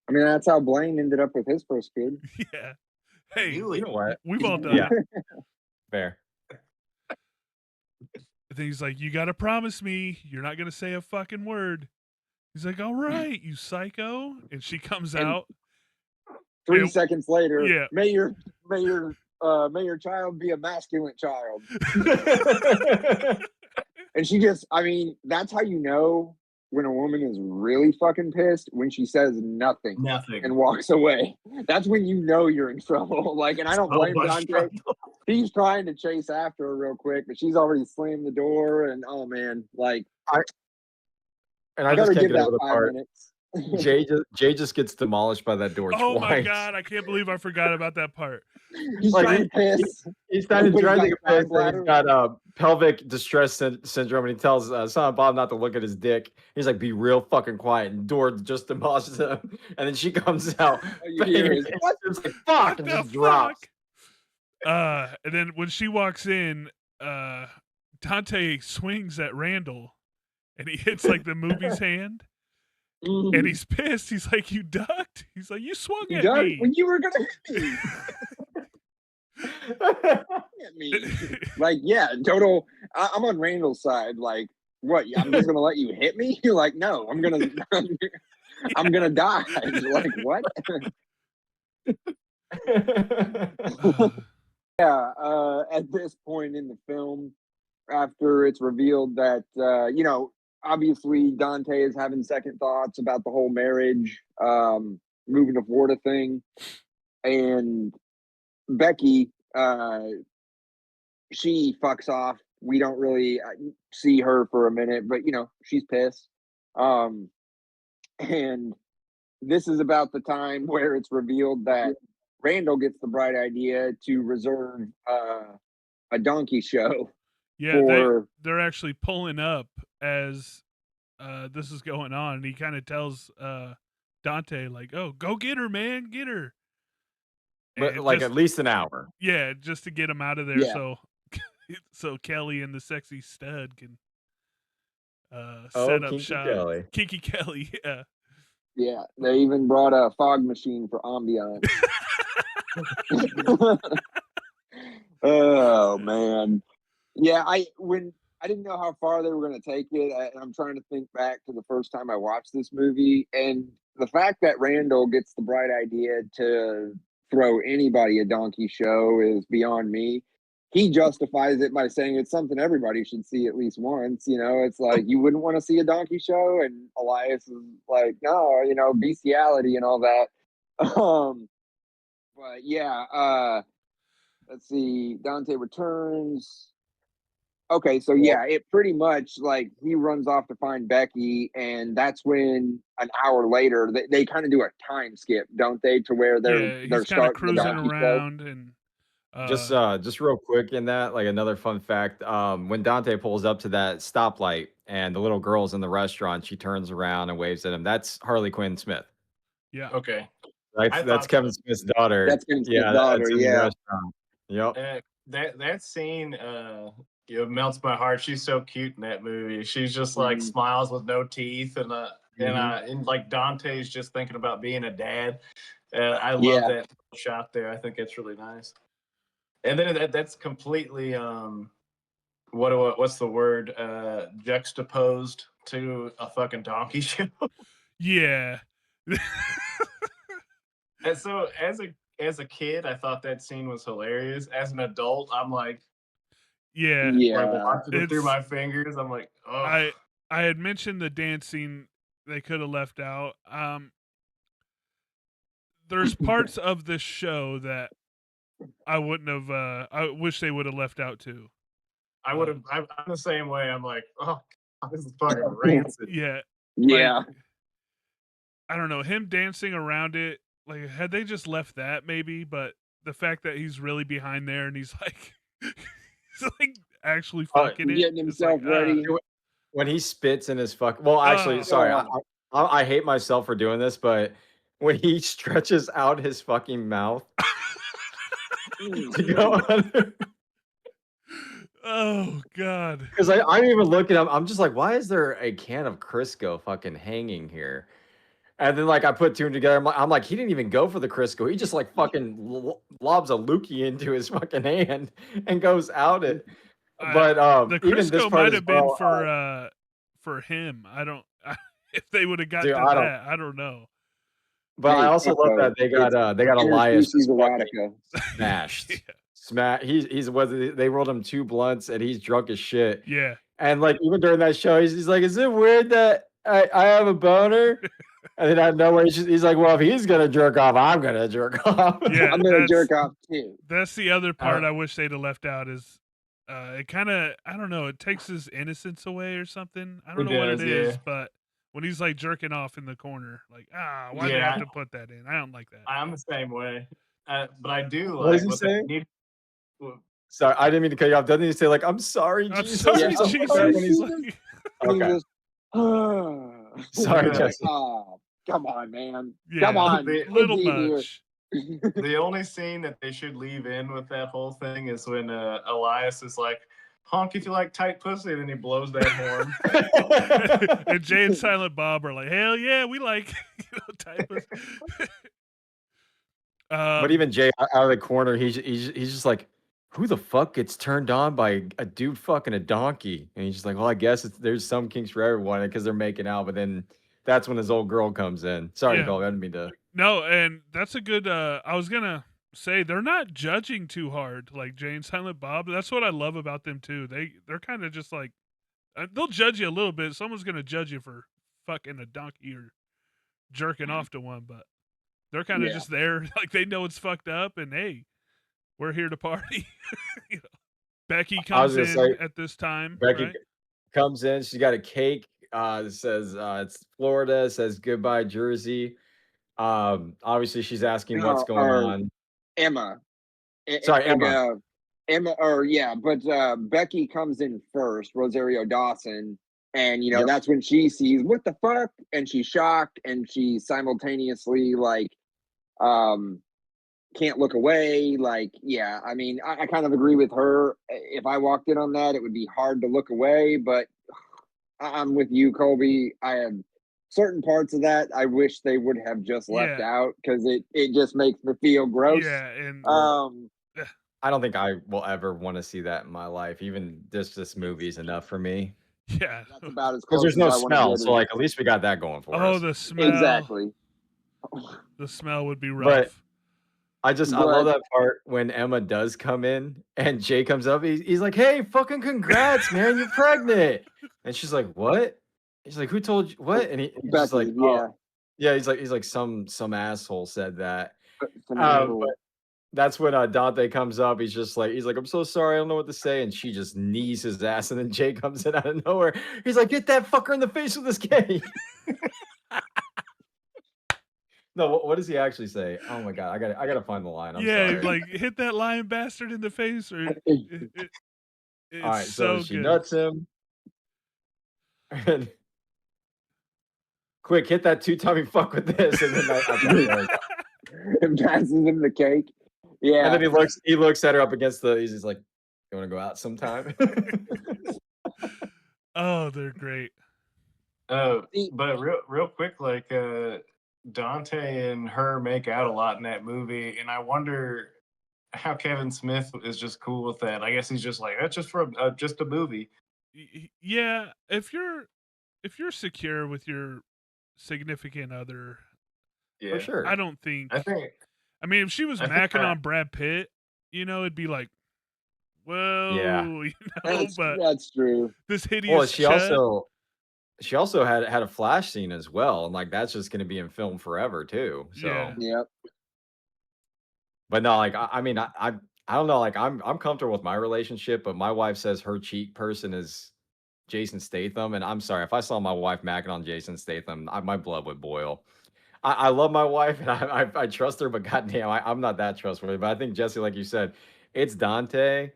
I mean, that's how Blaine ended up with his first kid. Yeah. Hey, Really? You know what? we've all done Yeah. it. Fair. And then he's like, "You gotta promise me you're not gonna say a fucking word." He's like, "All right, you psycho." And she comes And out. 3 Yeah. seconds later, Yeah. may your child be a masculine child. And she just, I mean, that's how you know when a woman is really fucking pissed, when she says nothing Nothing. and walks away. That's when you know you're in trouble. Like, and I don't So blame much Dante. trouble. He's trying to chase after her real quick, but she's already slammed the door. And oh man, like, And I I just gotta can't give get that over the 5 part. minutes. Jay just gets demolished by that door Oh twice. my god, I can't believe I forgot about that part. He's Like, trying to piss. He's trying to He's got take a a piss, and he's bladder. got pelvic distress syndrome, and he tells son Bob not to look at his dick. He's like, "Be real fucking quiet," and door just demolishes him. And then she comes out, All you hear is, what? It's like, fuck, What and the just drops. fuck? And then when she walks in, Dante swings at Randall, and he hits like the Mooby's hand. And he's pissed. He's like, "You ducked." He's like, "You swung You at done? me." When you were gonna hit me. Hit me. Like, yeah, total. I'm on Randall's side. Like, what? I'm just gonna let you hit me? You're like, no, I'm gonna die. Like, what? Yeah. At this point in the film, after it's revealed that obviously Dante is having second thoughts about the whole marriage, moving to Florida thing, and Becky, she fucks off. We don't really see her for a minute, but she's pissed. And this is about the time where it's revealed that Randall gets the bright idea to reserve a donkey show. Yeah, they're actually pulling up as this is going on, and he kind of tells Dante like, "Oh, go get her, man, get her." But And like just, at least an hour. yeah, just to get him out of there, Yeah. so Kelly and the sexy stud can Oh, set up Kinky shop. Kelly. Kinky Kelly, yeah. Yeah, they even brought a fog machine for ambiance. Oh man, yeah. I didn't know how far they were going to take it. I'm trying to think back to the first time I watched this movie, and the fact that Randall gets the bright idea to throw anybody a donkey show is beyond me. He justifies it by saying it's something everybody should see at least once. It's like, you wouldn't want to see a donkey show, and Elias is like, no, bestiality and all that. Um, but yeah, let's see. Dante returns. Okay, so yeah, it pretty much like he runs off to find Becky, and that's when an hour later they kind of do a time skip, don't they? To where Yeah, they're he's kind of starting the cruising donkey show. around and Just real quick in that, like another fun fact, when Dante pulls up to that stoplight and the little girl's in the restaurant, she turns around and waves at him. That's Harley Quinn Smith. yeah. Okay. That's I that's thought so. Kevin Smith's daughter. That's Kevin Smith's Yeah, daughter, that's in the yeah. restaurant. Yep. That scene melts my heart. She's so cute in that movie. She's just like Mhm. smiles with no teeth, and like Dante's just thinking about being a dad. I love Yeah. that shot there. I think it's really nice. And then that's completely what's the word, juxtaposed to a fucking donkey show. Yeah. And so as a kid, I thought that scene was hilarious. As an adult, I'm like Yeah. Yeah. watching it through It's my fingers. I'm like, oh, I had mentioned the dancing they could have left out. There's parts of this show that I wouldn't have I wish they would have left out too. I would have. I'm the same way. I'm like, oh, this is fucking rancid. Yeah. Yeah. Like, I don't know, him dancing around it, like had they just left that maybe, but the fact that he's really behind there and he's like he's like actually fucking it. Getting It's like, himself ready. When he spits in his fuck. Well, actually, sorry, I hate myself for doing this, but when he stretches out his fucking mouth to go under. Oh god. Because I'm even looking up, I'm just like, why is there a can of Crisco fucking hanging here? And then like I put two together, I'm like, he didn't even go for the Crisco. He just like fucking lobs a lookie into his fucking hand and goes out it. But the even this Crisco part might as have well, been for him. I don't if they would have got dude, to that, I don't know. But I Hey, also love that they got Elias Interspecies just fucking erotica. smashed. Yeah. He's whether they rolled him 2 blunts and he's drunk as shit. Yeah. And like even during that show, he's like, "Is it weird that I have a boner?" And then out of nowhere, he's like, "Well, if he's gonna jerk off, I'm gonna jerk off." Yeah, I'm gonna jerk off too. That's the other part I wish they'd have left out is it kind of I don't know, it takes his innocence away or something. I don't know what it is, but when he's like jerking off in the corner, like why do they have to put that in? I don't like that. I'm the same way, but I do What like does he what say? they need. Sorry, I didn't mean to cut you off. Doesn't he say like, "I'm sorry, I'm Jesus"? sorry, or something Jesus. like that when he's- Like, Okay. Sorry, Jesse. Oh, come on, man. yeah, Come on. little Be here. much. The only scene that they should leave in with that whole thing is when Elias is like, "Honk if you like tight pussy," and then he blows that horn. And Jay and Silent Bob are like, "Hell yeah, we like type of." But even Jay out of the corner, he's just like, "Who the fuck gets turned on by a dude fucking a donkey?" And he's just like, "Well, I guess there's some kinks for everyone because they're making out." But then that's when his old girl comes in. Sorry, Yeah. Cole, I didn't mean to. No, and that's a good. I was gonna say they're not judging too hard, like Jay and Silent Bob. That's what I love about them too. They're kind of just like they'll judge you a little bit. Someone's gonna judge you for fucking a donkey or jerking off to one, but they're kind of just there, like they know it's fucked up, and hey, we're here to party. You know? Becky comes in at this time. Becky right? comes in. She's got a cake. It says it's Florida. It says goodbye Jersey. Obviously she's asking what's going on. Emma. Sorry, Emma. Emma, but Becky comes in first, Rosario Dawson, and that's when she sees what the fuck, and she's shocked, and she simultaneously like can't look away. Like, yeah, I mean, I kind of agree with her. If I walked in on that, it would be hard to look away, but I'm with you, Colby. I have certain parts of that I wish they would have just left out because it just makes me feel gross. Yeah, and I don't think I will ever want to see that in my life. Even this movie is enough for me. Yeah, that's about as because close there's no as I smell. want to So like, at least we got that going for us. Oh, the smell. Exactly. The smell would be rough. But I love that part when Emma does come in and Jay comes up. He's like, "Hey, fucking congrats, man, you're pregnant." And she's like, "What?" He's like, "Who told you what?" And he's like, yeah. Yeah, he's like some asshole said that. Some But asshole. that's when Dante comes up. He's like, I'm so sorry, I don't know what to say, and she just knees his ass, and then Jay comes in out of nowhere. He's like, get that fucker in the face with this cane. No, what does he actually say? Oh my god, I gotta find the line. I'm Yeah, sorry. like hit that lying bastard in the face, or All it's right, so so she good. nuts him. And quick, hit that two-tummy fuck with this, and then I forgot where I was at. And passes him the cake. And Yeah. then he looks at her up against the. He's just like, "You want to go out sometime?" Oh, they're great. See, But real quick, like Dante and her make out a lot in that movie, and I wonder how Kevin Smith is just cool with that. I guess he's just like, that's just for just a movie. Yeah, if you're secure with your significant other, For Yeah, I sure. don't think. I think I mean, if she was I think macking on Brad Pitt, it'd be like, Yeah. whoa, that's But that's true. this Well, hideous chud. she also had a flash scene as well, and like that's just going to be in film forever too. So, Yeah, Yep. but no, like I mean, I don't know. Like I'm comfortable with my relationship, but my wife says her cheat person is Jason Statham, and I'm sorry if I saw my wife macking on Jason Statham, my blood would boil. I love my wife and I trust her, but goddamn, I'm not that trustworthy. But I think Jesse, like you said, it's Dante,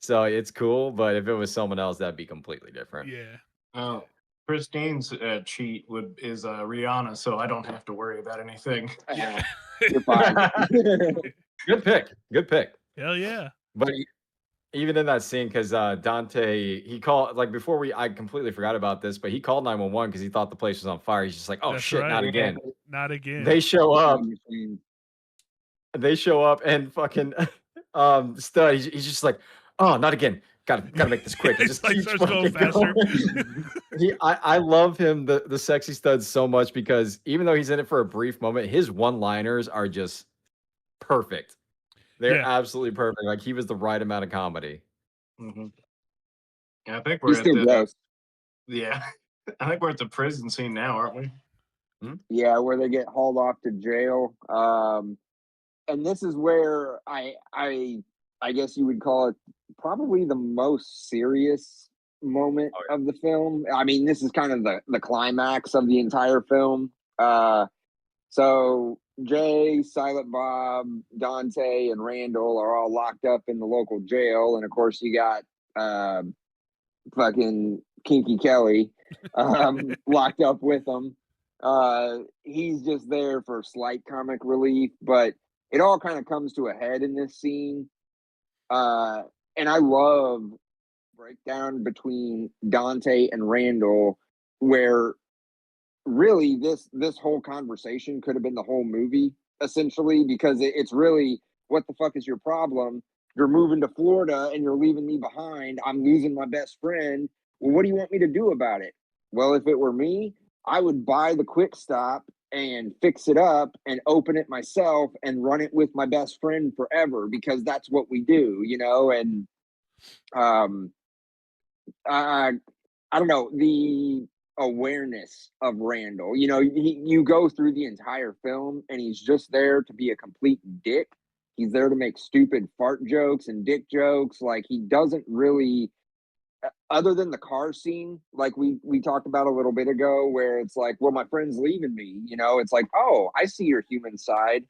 so it's cool. But if it was someone else, that'd be completely different. yeah, yeah. oh, Christine's cheat is Rihanna, so I don't have to worry about anything. Yeah. You're fine. Good pick. Good pick. Hell yeah. But even in that scene, because Dante, he called like before I completely forgot about this, but he called 911 because he thought the place was on fire. He's just like, oh That's shit, not right. Yeah, again. Not again. They show up, Time machine. and fucking Stud, he's just like, oh, not again. Gotta make this quick. He It's just like keeps starts going fucking faster. going. I love him, the sexy Stud, so much because even though he's in it for a brief moment, his one-liners are just perfect. They're Yeah. absolutely perfect. Like he was the right amount of comedy. hmm I think we're He's at still the gross. yeah. I think we're at the prison scene now, aren't we? Yeah, where they get hauled off to jail. And this is where I guess you would call it probably the most serious moment Oh, of the film. I mean, this is kind of the climax of the entire film. So Jay, Silent Bob, Dante, and Randall are all locked up in the local jail, and of course you got uh, fucking Kinky Kelly locked up with them. He's just there for slight comic relief, but it all kind of comes to a head in this scene. Uh, and I love breakdown between Dante and Randall, where really this whole conversation could have been the whole movie essentially, because it's really, what the fuck is your problem? You're moving to Florida and you're leaving me behind. I'm losing my best friend. Well, what do you want me to do about it? Well, if it were me, I would buy the quick stop and fix it up and open it myself and run it with my best friend forever, because that's what we do, and um I I don't know, the awareness of Randall. You go through the entire film and he's just there to be a complete dick. He's there to make stupid fart jokes and dick jokes. Like, he doesn't really, other than the car scene, like we talked about a little bit ago, where it's like, well, my friend's leaving me. It's like, oh, I see your human side.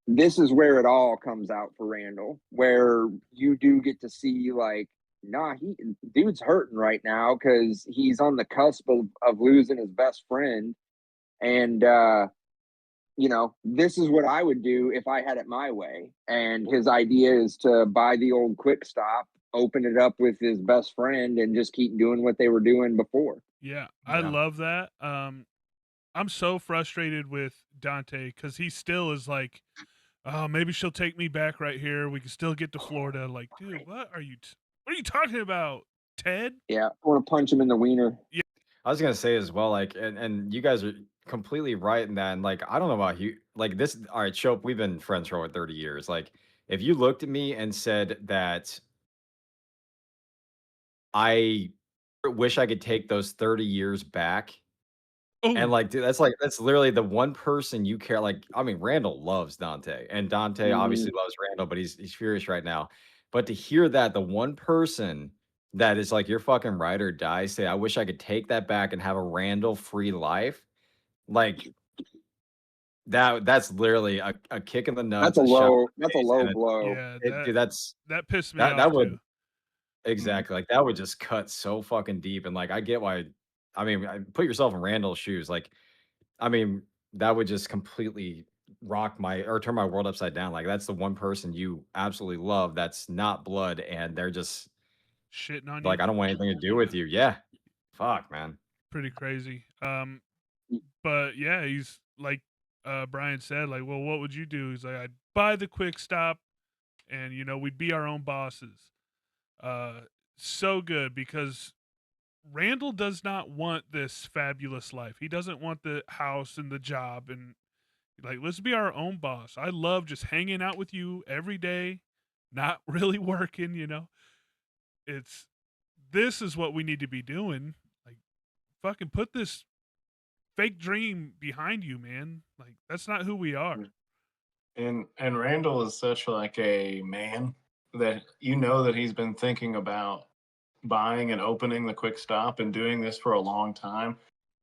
This is where it all comes out for Randall, where you do get to see, like, nah, dude's hurting right now because he's on the cusp of losing his best friend. And this is what I would do if I had it my way. And his idea is to buy the old quick stop, open it up with his best friend, and just keep doing what they were doing before. Yeah. I Yeah. love that. I'm so frustrated with Dante because he still is like, oh, maybe she'll take me back right here. We can still get to Florida. Like, dude, what are you talking about, Ted? Yeah, I want to punch him in the wiener. Yeah. I was gonna say as well, like, and you guys are completely right in that. And like, I don't know about you, like this. All right, Shope, we've been friends for over 30 years. Like, if you looked at me and said that I wish I could take those 30 years back And Oh, like, dude, that's literally the one person you care. Like, I mean, Randall loves Dante, and Dante Mhm. obviously loves Randall, but he's furious right now. But to hear that the one person that is like your fucking ride or die say, I wish I could take that back and have a Randall free life, like that's literally a kick in the nuts, a shot in That's the a face, low and blow. yeah, dude, that's that pissed me that off would too. exactly like that would just cut so fucking deep. And like I get why. I mean, put yourself in Randall's shoes, like. I mean, that would just completely rock my or turn my world upside down. Like that's the one person you absolutely love that's not blood, and they're just Shitting on like, you. I don't want anything to do Yeah, with you. Yeah. Fuck, man. pretty crazy. But yeah, he's like Brian said, like, well, what would you do? He's like, I'd buy the quick stop, and we'd be our own bosses. Uh, so good because Randall does not want this fabulous life. He doesn't want the house and the job and like let's be our own boss. I love just hanging out with you every day, not really working. It's this is what we need to be doing. Like fucking put this fake dream behind you, man. Like that's not who we are. And Randall is such like a man that you know that he's been thinking about buying and opening the quick stop and doing this for a long time,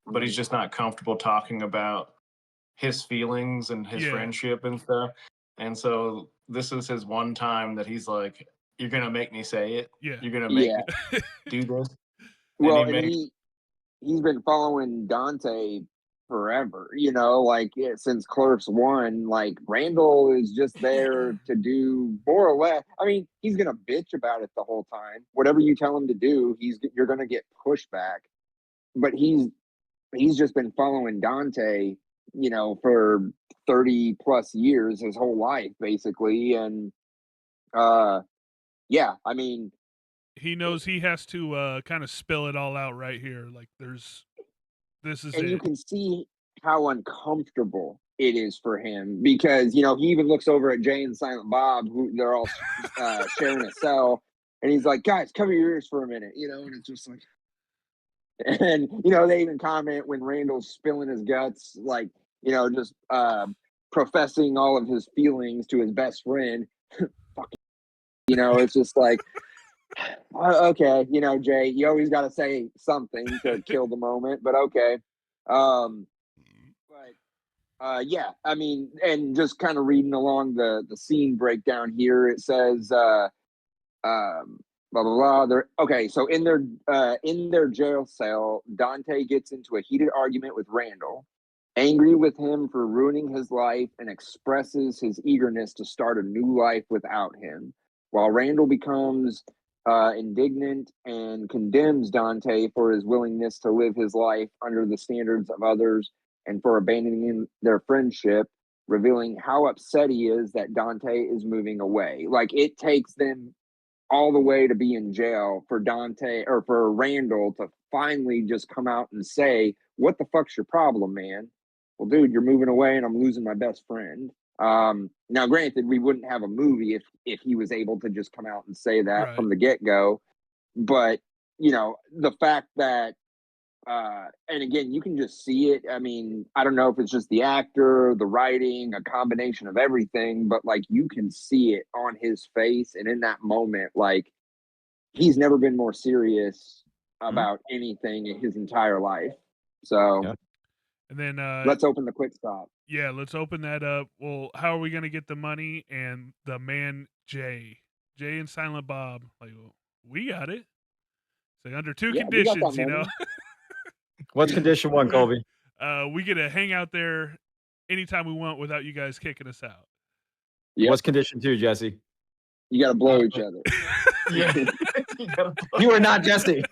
but he's just not comfortable talking about his feelings and his Yeah. friendship and stuff. And so this is his one time that he's like, "You're gonna make me say it. Yeah. You're gonna make Yeah. me do this." And Well, he and makes he's been following Dante forever, like since Clerks 1. Like Randall is just there to do more or less. I mean, he's gonna bitch about it the whole time. Whatever you tell him to do, you're gonna get pushback. But he's just been following Dante, for 30 plus years, his whole life basically. And uh yeah, I mean, He knows he has to kind of spill it all out right here. Like this is and you it. can see how uncomfortable it is for him because he even looks over at Jay and Silent Bob, who they're all sharing a cell, and he's like, "Guys, cover your ears for a minute," and it's just like, and they even comment when Randall's spilling his guts, like just professing all of his feelings to his best friend. It's just like, okay, Jay, you always got to say something to kill the moment, but okay. But yeah, I mean, and just kind of reading along the scene breakdown here, it says, blah blah blah. Okay, so in their jail cell, Dante gets into a heated argument with Randall, angry with him for ruining his life, and expresses his eagerness to start a new life without him. While Randall becomes indignant and condemns Dante for his willingness to live his life under the standards of others and for abandoning their friendship, revealing how upset he is that Dante is moving away. Like it takes them all the way to be in jail for Dante or for Randall to finally just come out and say, "What the fuck's your problem, man?" Well, dude, you're moving away and I'm losing my best friend. Now, granted, we wouldn't have a movie if he was able to just come out and say that Right. from the get go. But the fact that and again, you can just see it. I mean, I don't know if it's just the actor, the writing, a combination of everything, but like you can see it on his face. And in that moment, like he's never been more serious Mhm. about anything in his entire life. So Yeah. And then let's open the quick stop. yeah, let's open that up. Well, how are we going to get the money? And the man Jay and Silent Bob, like, well, we got it. It's like under two Yeah, we got that conditions, money. What's condition one, Colby? We get to hang out there anytime we want without you guys kicking us out. Yep. What's condition two, Jesse? You got to blow each other. yeah. You are not Jesse.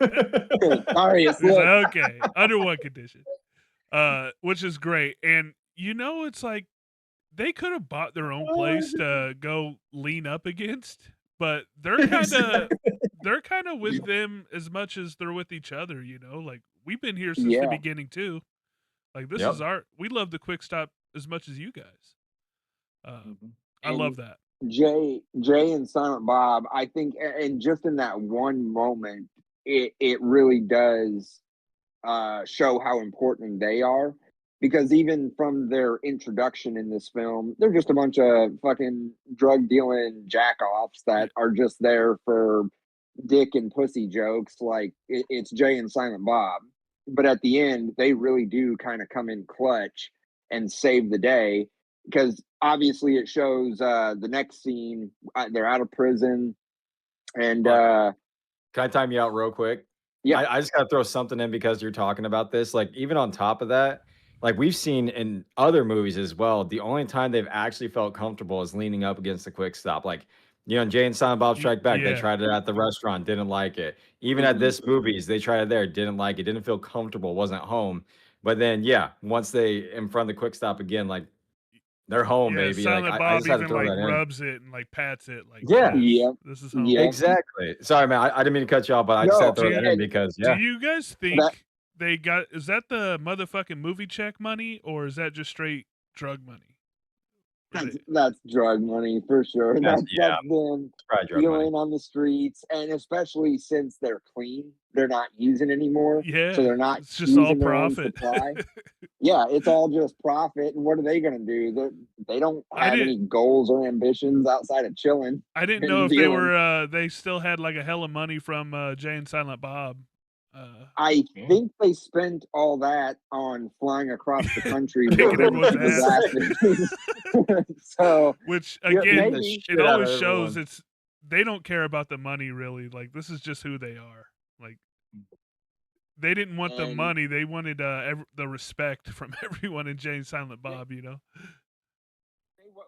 Sorry, it's He's like, lit. okay, under one condition, which is great. And it's like they could have bought their own place to go lean up against, but they're kind of with them as much as they're with each other. Like we've been here since the Yeah. beginning too. Like this Yep. is we love the quick stop as much as you guys. I And love that. Jay and Silent Bob, I think, and just in that one moment, it really does show how important they are. Because even from their introduction in this film, they're just a bunch of fucking drug dealing jack offs that are just there for dick and pussy jokes. Like it's Jay and Silent Bob. But at the end, they really do kind of come in clutch and save the day. Because obviously, it shows the next scene, they're out of prison. And Can I time you out real quick? yeah, I just gotta throw something in because you're talking about this. Like, even on top of that, like we've seen in other movies as well, the only time they've actually felt comfortable is leaning up against the quick stop. Like, in Jay and Silent Bob Strike Back, they Yeah. tried it at the restaurant, didn't like it. Even at this movies, they tried it there, didn't like it, didn't feel comfortable, wasn't home. But then, yeah, once they in front of the quick stop again, like they're home, Yeah, baby. Like Silent I Bob just had to even throw like that in. rubs it and like pats it like, Yeah. yes, Yep. this is home. Yep. Exactly. Sorry, man. I didn't mean to cut you off, but I just No, had to throw that in and because Do yeah. you guys think they got, is that the motherfucking movie check money or is that just straight drug money? that's drug money for sure. That's That's them it's probably drug money. dealing on the streets, and especially since they're clean, they're not using anymore. Yeah, So they're not it's just all using their own profit. supply. Yeah, it's all just profit. And what are they going to do? They don't I have didn't- any goals or ambitions outside of chilling. I didn't and know if they dealing. were they still had like a hell of money from Jay and Silent Bob. I think they spent all that on flying across the country Kicking looking for everyone's ass. disasters. So Which yeah, again, maybe. it always shows it's they don't care about the money really. Like this is just who they are. Like they didn't want the money; they wanted the respect from everyone in Jay and Silent Bob. You know.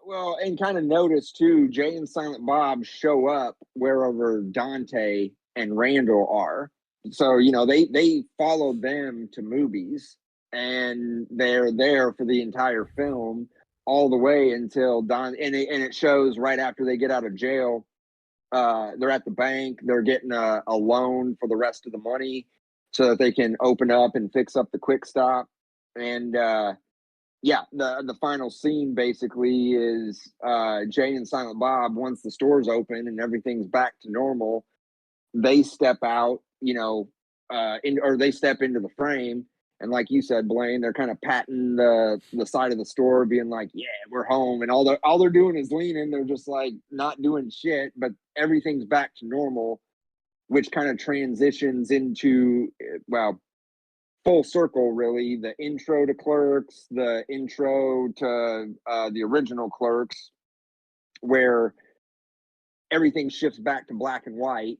Well, and kind of notice too, Jay and Silent Bob show up wherever Dante and Randal are. So they followed them to movies, and they're there for the entire film, all the way until and it shows right after they get out of jail. They're at the bank. They're getting a loan for the rest of the money so that they can open up and fix up the quick stop. And yeah, the final scene basically is Jay and Silent Bob, once the store's open and everything's back to normal, they step out, or they step into the frame. And like you said, Blaine, they're kind of patting the side of the store, being like, "Yeah, we're home." And all they're doing is leaning. They're just like not doing shit, but everything's back to normal, which kind of transitions into full circle, really. The intro to Clerks, the intro to the original Clerks, where everything shifts back to black and white.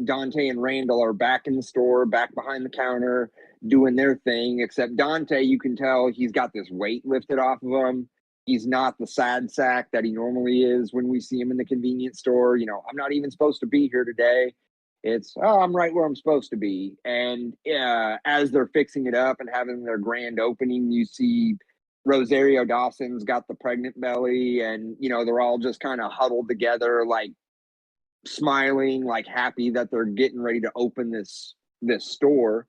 Dante and Randal are back in the store, back behind the counter, doing their thing. Except Dante, you can tell he's got this weight lifted off of him. He's not the sad sack that he normally is when we see him in the convenience store. I'm not even supposed to be here today. It's, oh, I'm right where I'm supposed to be. And as they're fixing it up and having their grand opening, you see Rosario Dawson's got the pregnant belly, and they're all just kind of huddled together, like smiling, like happy that they're getting ready to open this store.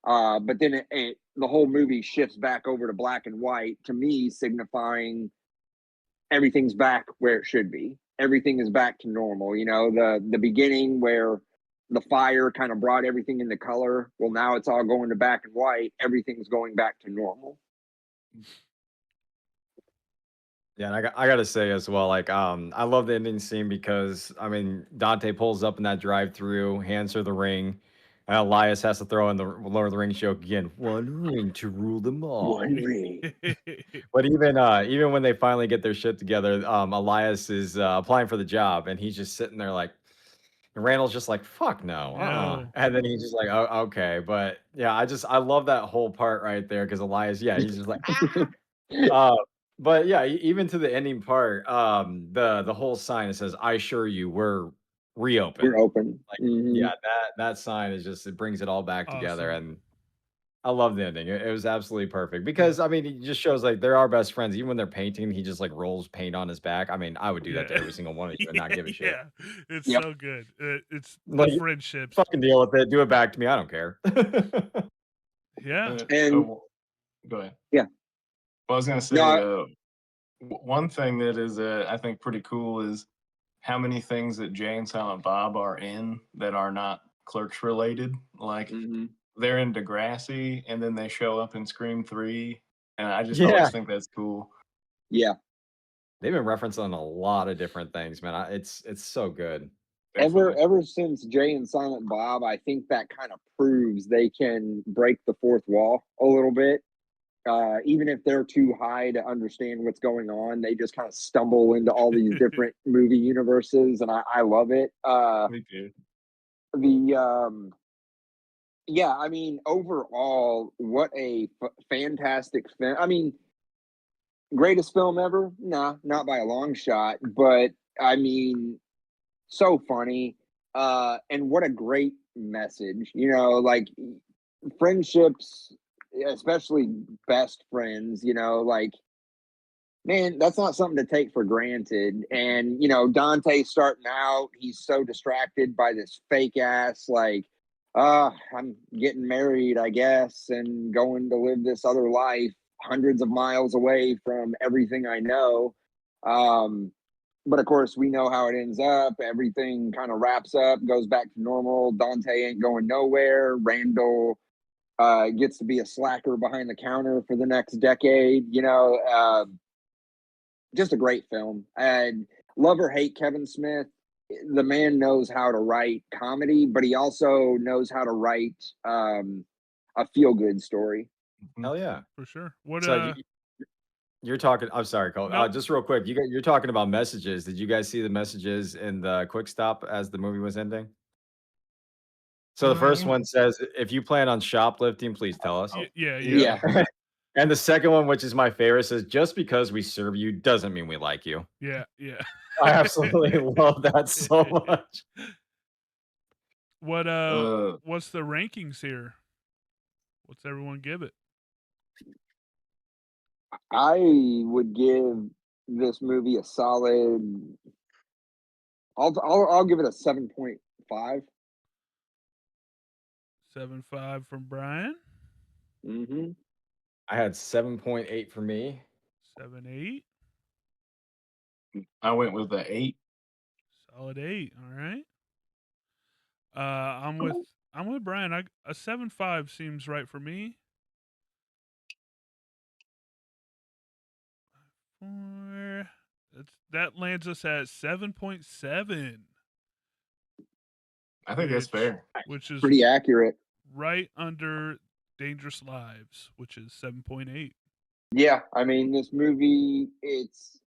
But then the whole movie shifts back over to black and white, to me signifying everything's back where it should be. Everything is back to normal. The beginning where the fire kind of brought everything into color. Well, now it's all going to black and white. Everything's going back to normal. Yeah, and I gotta say as well, like I love the ending scene because Dante pulls up in that drive-through, hands her the ring, and Elias has to throw in the Lord of the Rings joke again. One ring to rule them all. One ring. But even when they finally get their shit together, Elias is applying for the job, and he's just sitting there like, and Randall's just like, "Fuck no," No. and then he's just like, "Oh, okay." But yeah, I love that whole part right there because Elias, yeah, he's just like, "Ah." But yeah, even to the ending part, the whole sign that says, "I assure you, we're reopened." We're open. Like, Mhm. yeah, that sign is just, it brings it all back together, Awesome. and I love the ending. It was absolutely perfect because it just shows like they're our best friends. Even when they're painting, he just like rolls paint on his back. I would do that to every single one of you and not give a shit. Yeah, it's Yep. so good. It's Like, the friendships. fucking deal with it. Do it back to me. I don't care. Yeah. And go ahead. Yeah. Well, I was gonna say No, one thing that is I think pretty cool is how many things that Jay and Silent Bob are in that are not Clerks related. Like mhm. they're in Degrassi and then they show up in Scream 3. And I just Yeah. always think that's cool. Yeah. They've been referencing a lot of different things, man. It's so good. Definitely. Ever since Jay and Silent Bob, I think that kind of proves they can break the fourth wall a little bit. Even if they're too high to understand what's going on, they just kind of stumble into all these different movie universes, and I love it. Me too. Yeah, I mean, overall, what a fantastic film. I mean, greatest film ever? Nah, not by a long shot, but I mean, so funny. And what a great message. You know, like friendships, especially best friends, you know, like man, that's not something to take for granted. And, you know, Dante starting out, he's so distracted by this fake ass, like, I'm getting married, I guess, and going to live this other life hundreds of miles away from everything I know. But of course, we know how it ends up. Everything kind of wraps up, goes back to normal. Dante ain't going nowhere. Randall gets to be a slacker behind the counter for the next decade. You know, just a great film. And love or hate Kevin Smith, the man knows how to write comedy, but he also knows how to write a feel good story. Hell yeah. For sure. What So you're talking. I'm sorry, Cole. No. Just real quick, you're talking about messages. Did you guys see the messages in the quick stop as the movie was ending? So the first one says, "If you plan on shoplifting, please tell us." Yeah. And the second one, which is my favorite, says, "Just because we serve you doesn't mean we like you." Yeah. I absolutely love that so much. What what's the rankings here? What's everyone give it? I would give this movie a solid. I'll give it a 7.5. 7.5 from Brian. Mm-hmm. I had 7.8 for me. 7.8. I went with the 8. Solid 8. All right. I'm with Brian. A 7.5 seems right for me. 4. That lands us at 7.7. I think that's fair. Which is pretty accurate. Right under Dangerous Lives, which is 7.8. Yeah, I mean, this movie, it's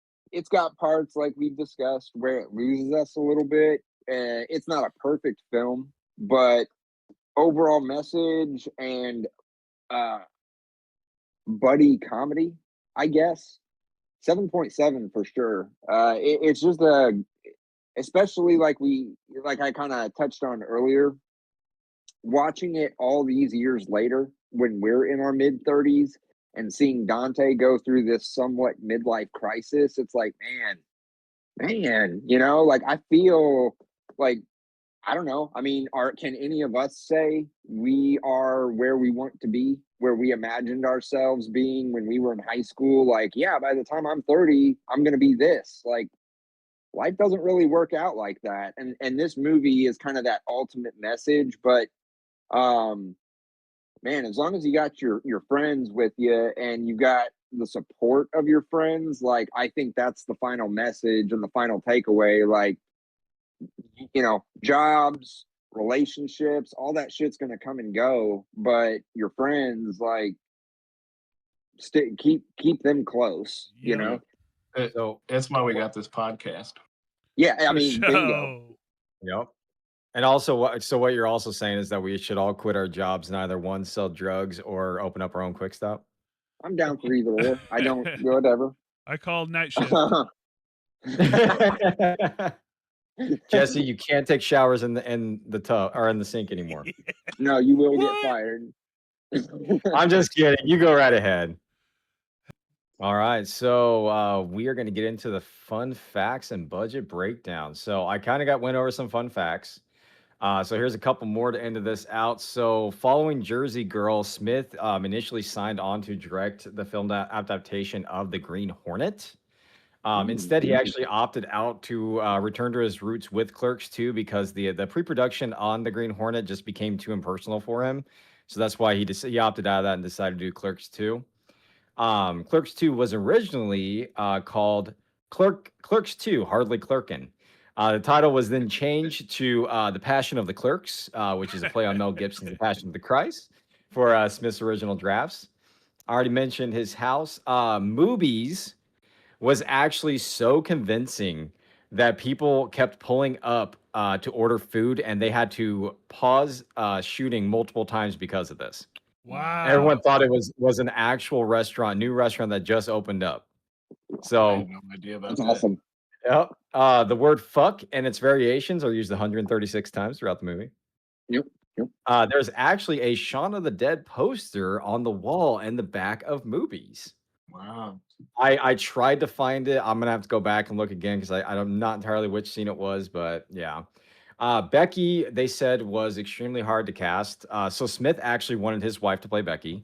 got parts like we've discussed where it loses us a little bit. It's not a perfect film, but overall message and buddy comedy, I guess, 7.7 for sure. It's just especially like I kind of touched on earlier, watching it all these years later when we're in our mid 30s and seeing Dante go through this somewhat midlife crisis, it's like, man, you know, like I feel like I don't know. I mean, can any of us say we are where we want to be, where we imagined ourselves being when we were in high school? Like, yeah, by the time I'm 30, I'm going to be this. Like, life doesn't really work out like that. And this movie is kind of that ultimate message. But man, as long as you got your friends with you and you got the support of your friends, like I think that's the final message and the final takeaway. Like, you know, jobs, relationships, all that shit's gonna come and go, but your friends, like, keep them close. You know. So that's why we got this podcast. Yeah, I mean, bingo. Yep. And also, what you're also saying is that we should all quit our jobs and either one sell drugs or open up our own quick stop. I'm down for either or. I don't whatever. I called night shift. Jesse, you can't take showers in the tub or in the sink anymore. No, you will get fired. I'm just kidding. You go right ahead. All right, so we are going to get into the fun facts and budget breakdown. So I kind of went over some fun facts. So here's a couple more to end this out. So following Jersey Girl, Smith initially signed on to direct the film adaptation of The Green Hornet. Instead, he actually opted out to return to his roots with Clerks II because the pre-production on The Green Hornet just became too impersonal for him. So that's why he opted out of that and decided to do Clerks 2. Clerks 2 was originally called Clerks 2, Hardly Clerkin'. The title was then changed to The Passion of the Clerks, which is a play on Mel Gibson's The Passion of the Christ for Smith's original drafts. I already mentioned his house. Mooby's was actually so convincing that people kept pulling up to order food, and they had to pause shooting multiple times because of this. Everyone Wow. thought it was an actual restaurant, new restaurant that just opened up. I So, have no idea about That's that. awesome. yep. The word "fuck" and its variations are used 136 times throughout the movie. Yep. Yep. There's actually a Shaun of the Dead poster on the wall in the back of Moobies. Wow. I tried to find it. I'm gonna have to go back and look again because I'm not entirely which scene it was, but yeah. Becky, they said, was extremely hard to cast. So Smith actually wanted his wife to play Becky,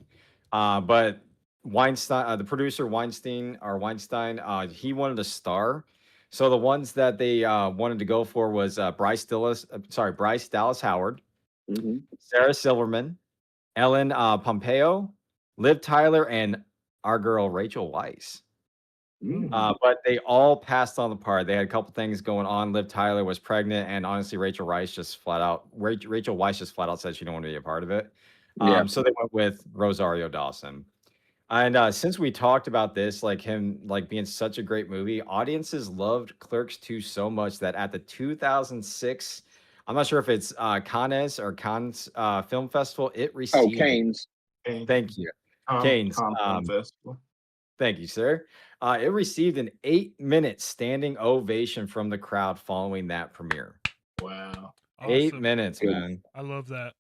but Weinstein, the producer Weinstein, he wanted a star. So the ones that they wanted to go for was Bryce Dallas Howard, Mm-hmm. Sarah Silverman, Ellen Pompeo, Liv Tyler, and our girl Rachel Weisz. But they all passed on the part. They had a couple things going on. Liv Tyler was pregnant, and honestly, Rachel Weisz just flat out said she didn't want to be a part of it. Yeah. So they went with Rosario Dawson. And since we talked about this, like him, like being such a great movie, audiences loved Clerks 2 so much that at the 2006, I'm not sure if it's Cannes or Cannes Film Festival, it Oh, received. Canes. Thank you, Canes. Confront Festival. Thank you, sir. It received an 8-minute standing ovation from the crowd following that premiere. Wow. 8 Awesome. minutes, Good. man. I love that.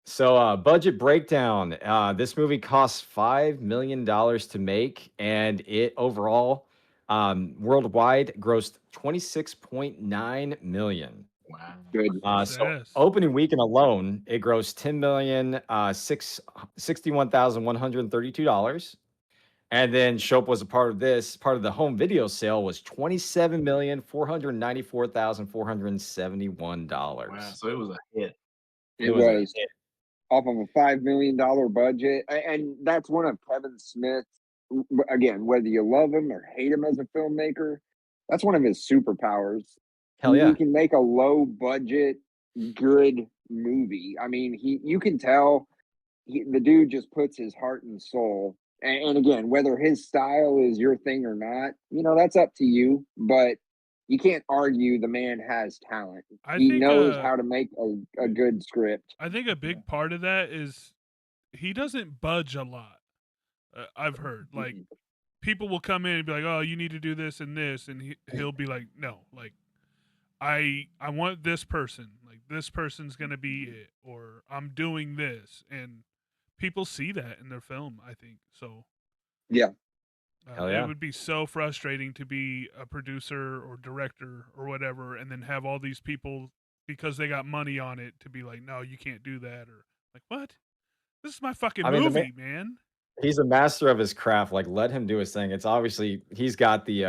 So, budget breakdown. This movie cost $5 million to make, and it overall, worldwide, grossed $26.9 million. Wow. Good. So Success. opening weekend alone, it grossed $10,661,132. And then Shope was a part of this. Part of the home video sale was $27,494,471. Wow. So it was a hit. It was a was hit. off of a $5 million budget, and that's one of Kevin Smith's. Again, whether you love him or hate him as a filmmaker, that's one of his superpowers. Hell yeah. He can make a low budget, good movie. I mean, you can tell the dude just puts his heart and soul. And again, whether his style is your thing or not, that's up to you. But you can't argue the man has talent. He knows how to make a good script. I think a big part of that is he doesn't budge a lot. I've heard like people will come in and be like, "Oh, you need to do this and this," and he'll be like, "No, like I want this person. Like this person's gonna be it, or I'm doing this," and people see that in their film. I think so. Yeah. Hell yeah. It would be so frustrating to be a producer or director or whatever, and then have all these people because they got money on it to be like, "No, you can't do that," or like, "What? This is my fucking movie, man." He's a master of his craft. Like, let him do his thing. It's obviously he's got the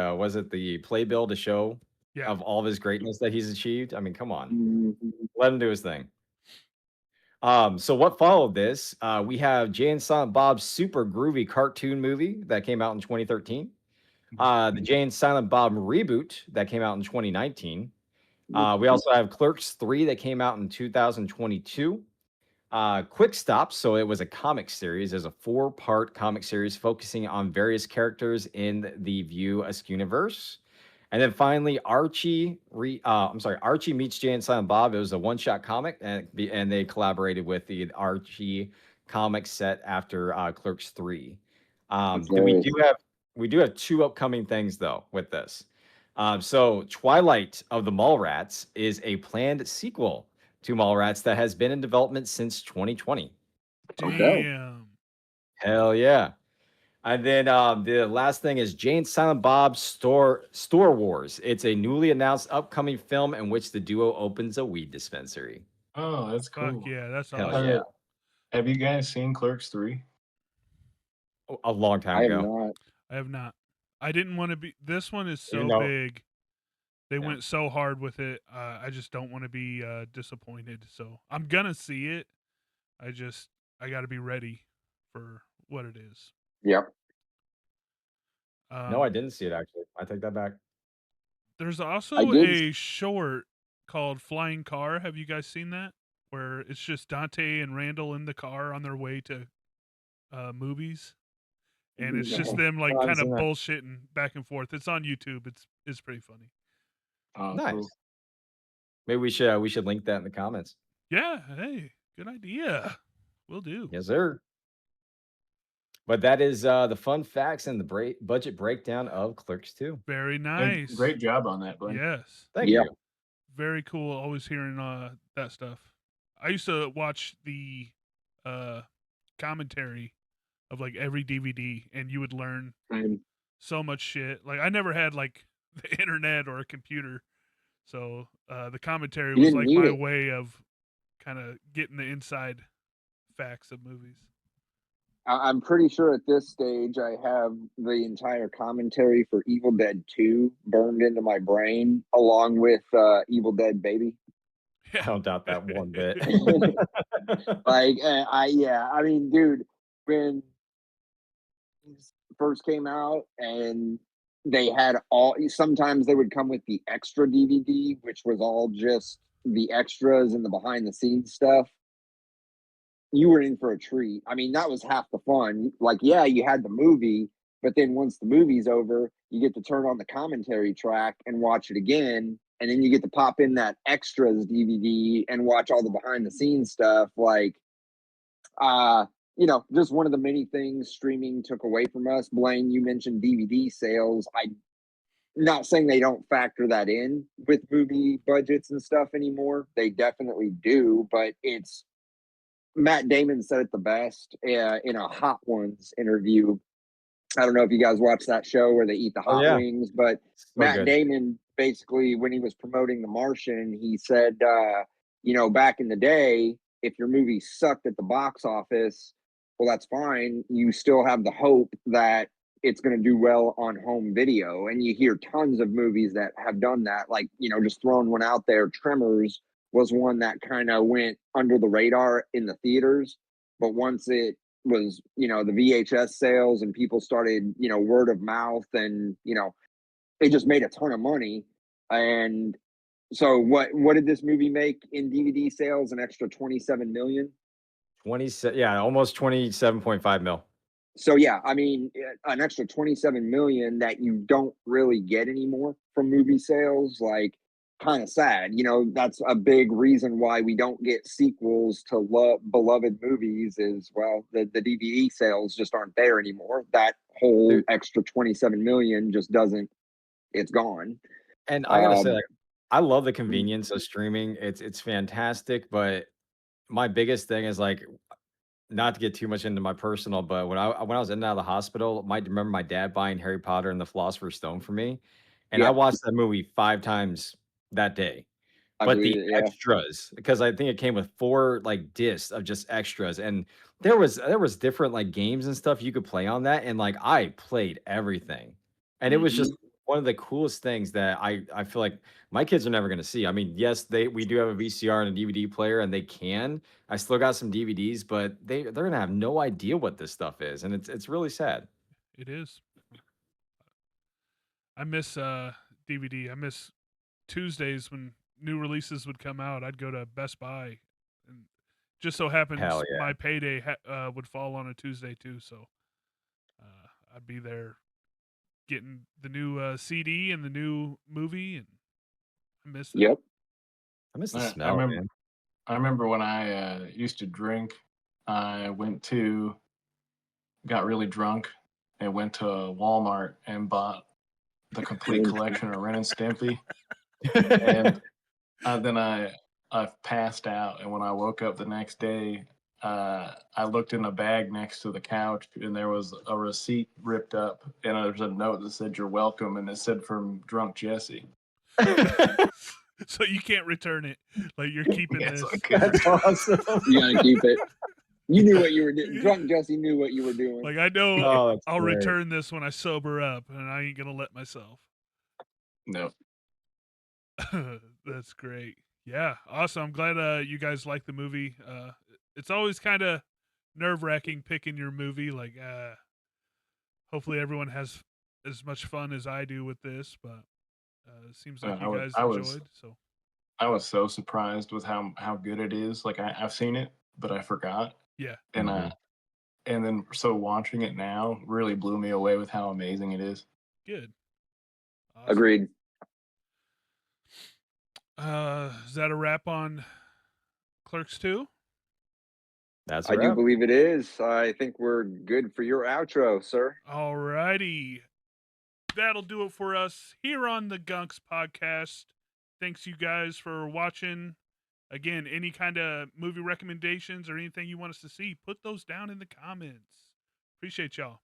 the playbill to show of all of his greatness that he's achieved. I mean, come on, let him do his thing. So what followed this? We have Jay and Silent Bob's super groovy cartoon movie that came out in 2013. The Jay and Silent Bob reboot that came out in 2019. We also have Clerks 3 that came out in 2022. Quick Stop. So it was a comic series. There's a 4-part comic series focusing on various characters in the View Askewniverse. And then finally, Archie meets Jay and Silent Bob. It was a one-shot comic, and they collaborated with the Archie comic set after Clerks 3. We do have 2 upcoming things though with this. So Twilight of the Mallrats is a planned sequel to Mallrats that has been in development since 2020. Damn. Hell yeah. And then the last thing is Jay and Silent Bob's Store Wars. It's a newly announced upcoming film in which the duo opens a weed dispensary. Oh, that's cool. Fuck yeah, that's Hell awesome. yeah. Have you guys seen Clerks 3? A long time I have ago. not. I have not. I didn't want to be. This one is so big. They went so hard with it. I just don't want to be disappointed. So I'm gonna see it, I got to be ready for what it is. Yep. No, I didn't see it actually. I take that back. There's I also did. a short called Flying Car. Have you guys seen that? Where it's just Dante and Randal in the car on their way to movies, and it's just them like No, I haven't kind of seen that. bullshitting back and forth. It's on YouTube. It's pretty funny. Oh, Nice. cool. Maybe we should link that in the comments. Yeah. Hey, good idea. Will do. Yes, sir. But that is the fun facts and the budget breakdown of Clerks 2. Very And nice. great job on that, Blaine. Yes. Thank Yep. you. Very cool. Always hearing that stuff. I used to watch the commentary of like every DVD, and you would learn And so much shit. Like I never had like the internet or a computer, so the commentary you was didn't like need my it. way of kind of getting the inside facts of movies. I'm pretty sure at this stage I have the entire commentary for Evil Dead 2 burned into my brain, along with Evil Dead Baby. I don't doubt that one bit. Like, I mean, dude, when these first came out and they had sometimes they would come with the extra DVD, which was all just the extras and the behind the scenes stuff. You were in for a treat. I mean, that was half the fun. Like, yeah, you had the movie, but then once the movie's over, you get to turn on the commentary track and watch it again. And then you get to pop in that extras DVD and watch all the behind the scenes stuff. Like, just one of the many things streaming took away from us. Blaine, you mentioned DVD sales. I'm not saying they don't factor that in with movie budgets and stuff anymore. They definitely do, but it's Matt Damon said it the best in a Hot Ones interview. I don't know if you guys watch that show where they eat the hot yeah. wings, but So Matt good. Damon basically, when he was promoting The Martian, he said, back in the day, if your movie sucked at the box office, well, that's fine. You still have the hope that it's going to do well on home video. And you hear tons of movies that have done that. Like, just throwing one out there, Tremors was one that kind of went under the radar in the theaters. But once it was, the VHS sales and people started, word of mouth and, it just made a ton of money. And so what did this movie make in DVD sales? An extra 27 million? Almost 27.5 mil. So yeah, I mean, an extra 27 million that you don't really get anymore from movie sales, like kind of sad. That's a big reason why we don't get sequels to beloved movies is, well, the DVD sales just aren't there anymore. That whole Dude. extra 27 million just doesn't, it's gone. And I gotta say, like, I love the convenience of streaming. It's fantastic, but my biggest thing is like not to get too much into my personal, but when I was in and out of the hospital, I remember my dad buying Harry Potter and the Philosopher's Stone for me, and I Yeah. watched that movie 5 times that day. I But the believe it, yeah. extras, because I think it came with 4 like discs of just extras, and there was different like games and stuff you could play on that, and like I played everything, and it was just one of the coolest things that I feel like my kids are never going to see. I mean, yes, we do have a VCR and a DVD player, and they can. I still got some DVDs, but they're gonna have no idea what this stuff is, and it's really sad. It is. I miss DVD. I miss Tuesdays when new releases would come out. I'd go to Best Buy, and just so happens Hell yeah. my payday would fall on a Tuesday too. So I'd be there getting the new CD and the new movie, and I miss it. Yep. I miss the I smell, remember. man. I remember when I used to drink. I got really drunk and went to Walmart and bought the complete collection of Ren and Stimpy. And then I passed out, and when I woke up the next day, I looked in a bag next to the couch, and there was a receipt ripped up, and there was a note that said "You're welcome," and it said from Drunk Jesse. So you can't return it. Like you're keeping Yes, this. I could. That's awesome. You gotta keep it. You knew what you were doing. Drunk Jesse knew what you were doing. Like I know Oh, that's I'll great. return this when I sober up, and I ain't gonna let myself. No. That's great. Yeah, awesome. I'm glad you guys like the movie. It's always kind of nerve-wracking picking your movie. Like, hopefully everyone has as much fun as I do with this, but it seems like I you was guys I was enjoyed. So I was so surprised with how good it is. Like I've seen it, but I forgot, yeah, and Mhm. and then so watching it now really blew me away with how amazing it is. good, awesome. Agreed. Is that a wrap on Clerks 2? That's a I do wrap. believe it is. I think we're good for your outro, sir. Alrighty. That'll do it for us here on the Gunks podcast. Thanks you guys for watching. Again, any kind of movie recommendations or anything you want us to see, put those down in the comments. Appreciate y'all.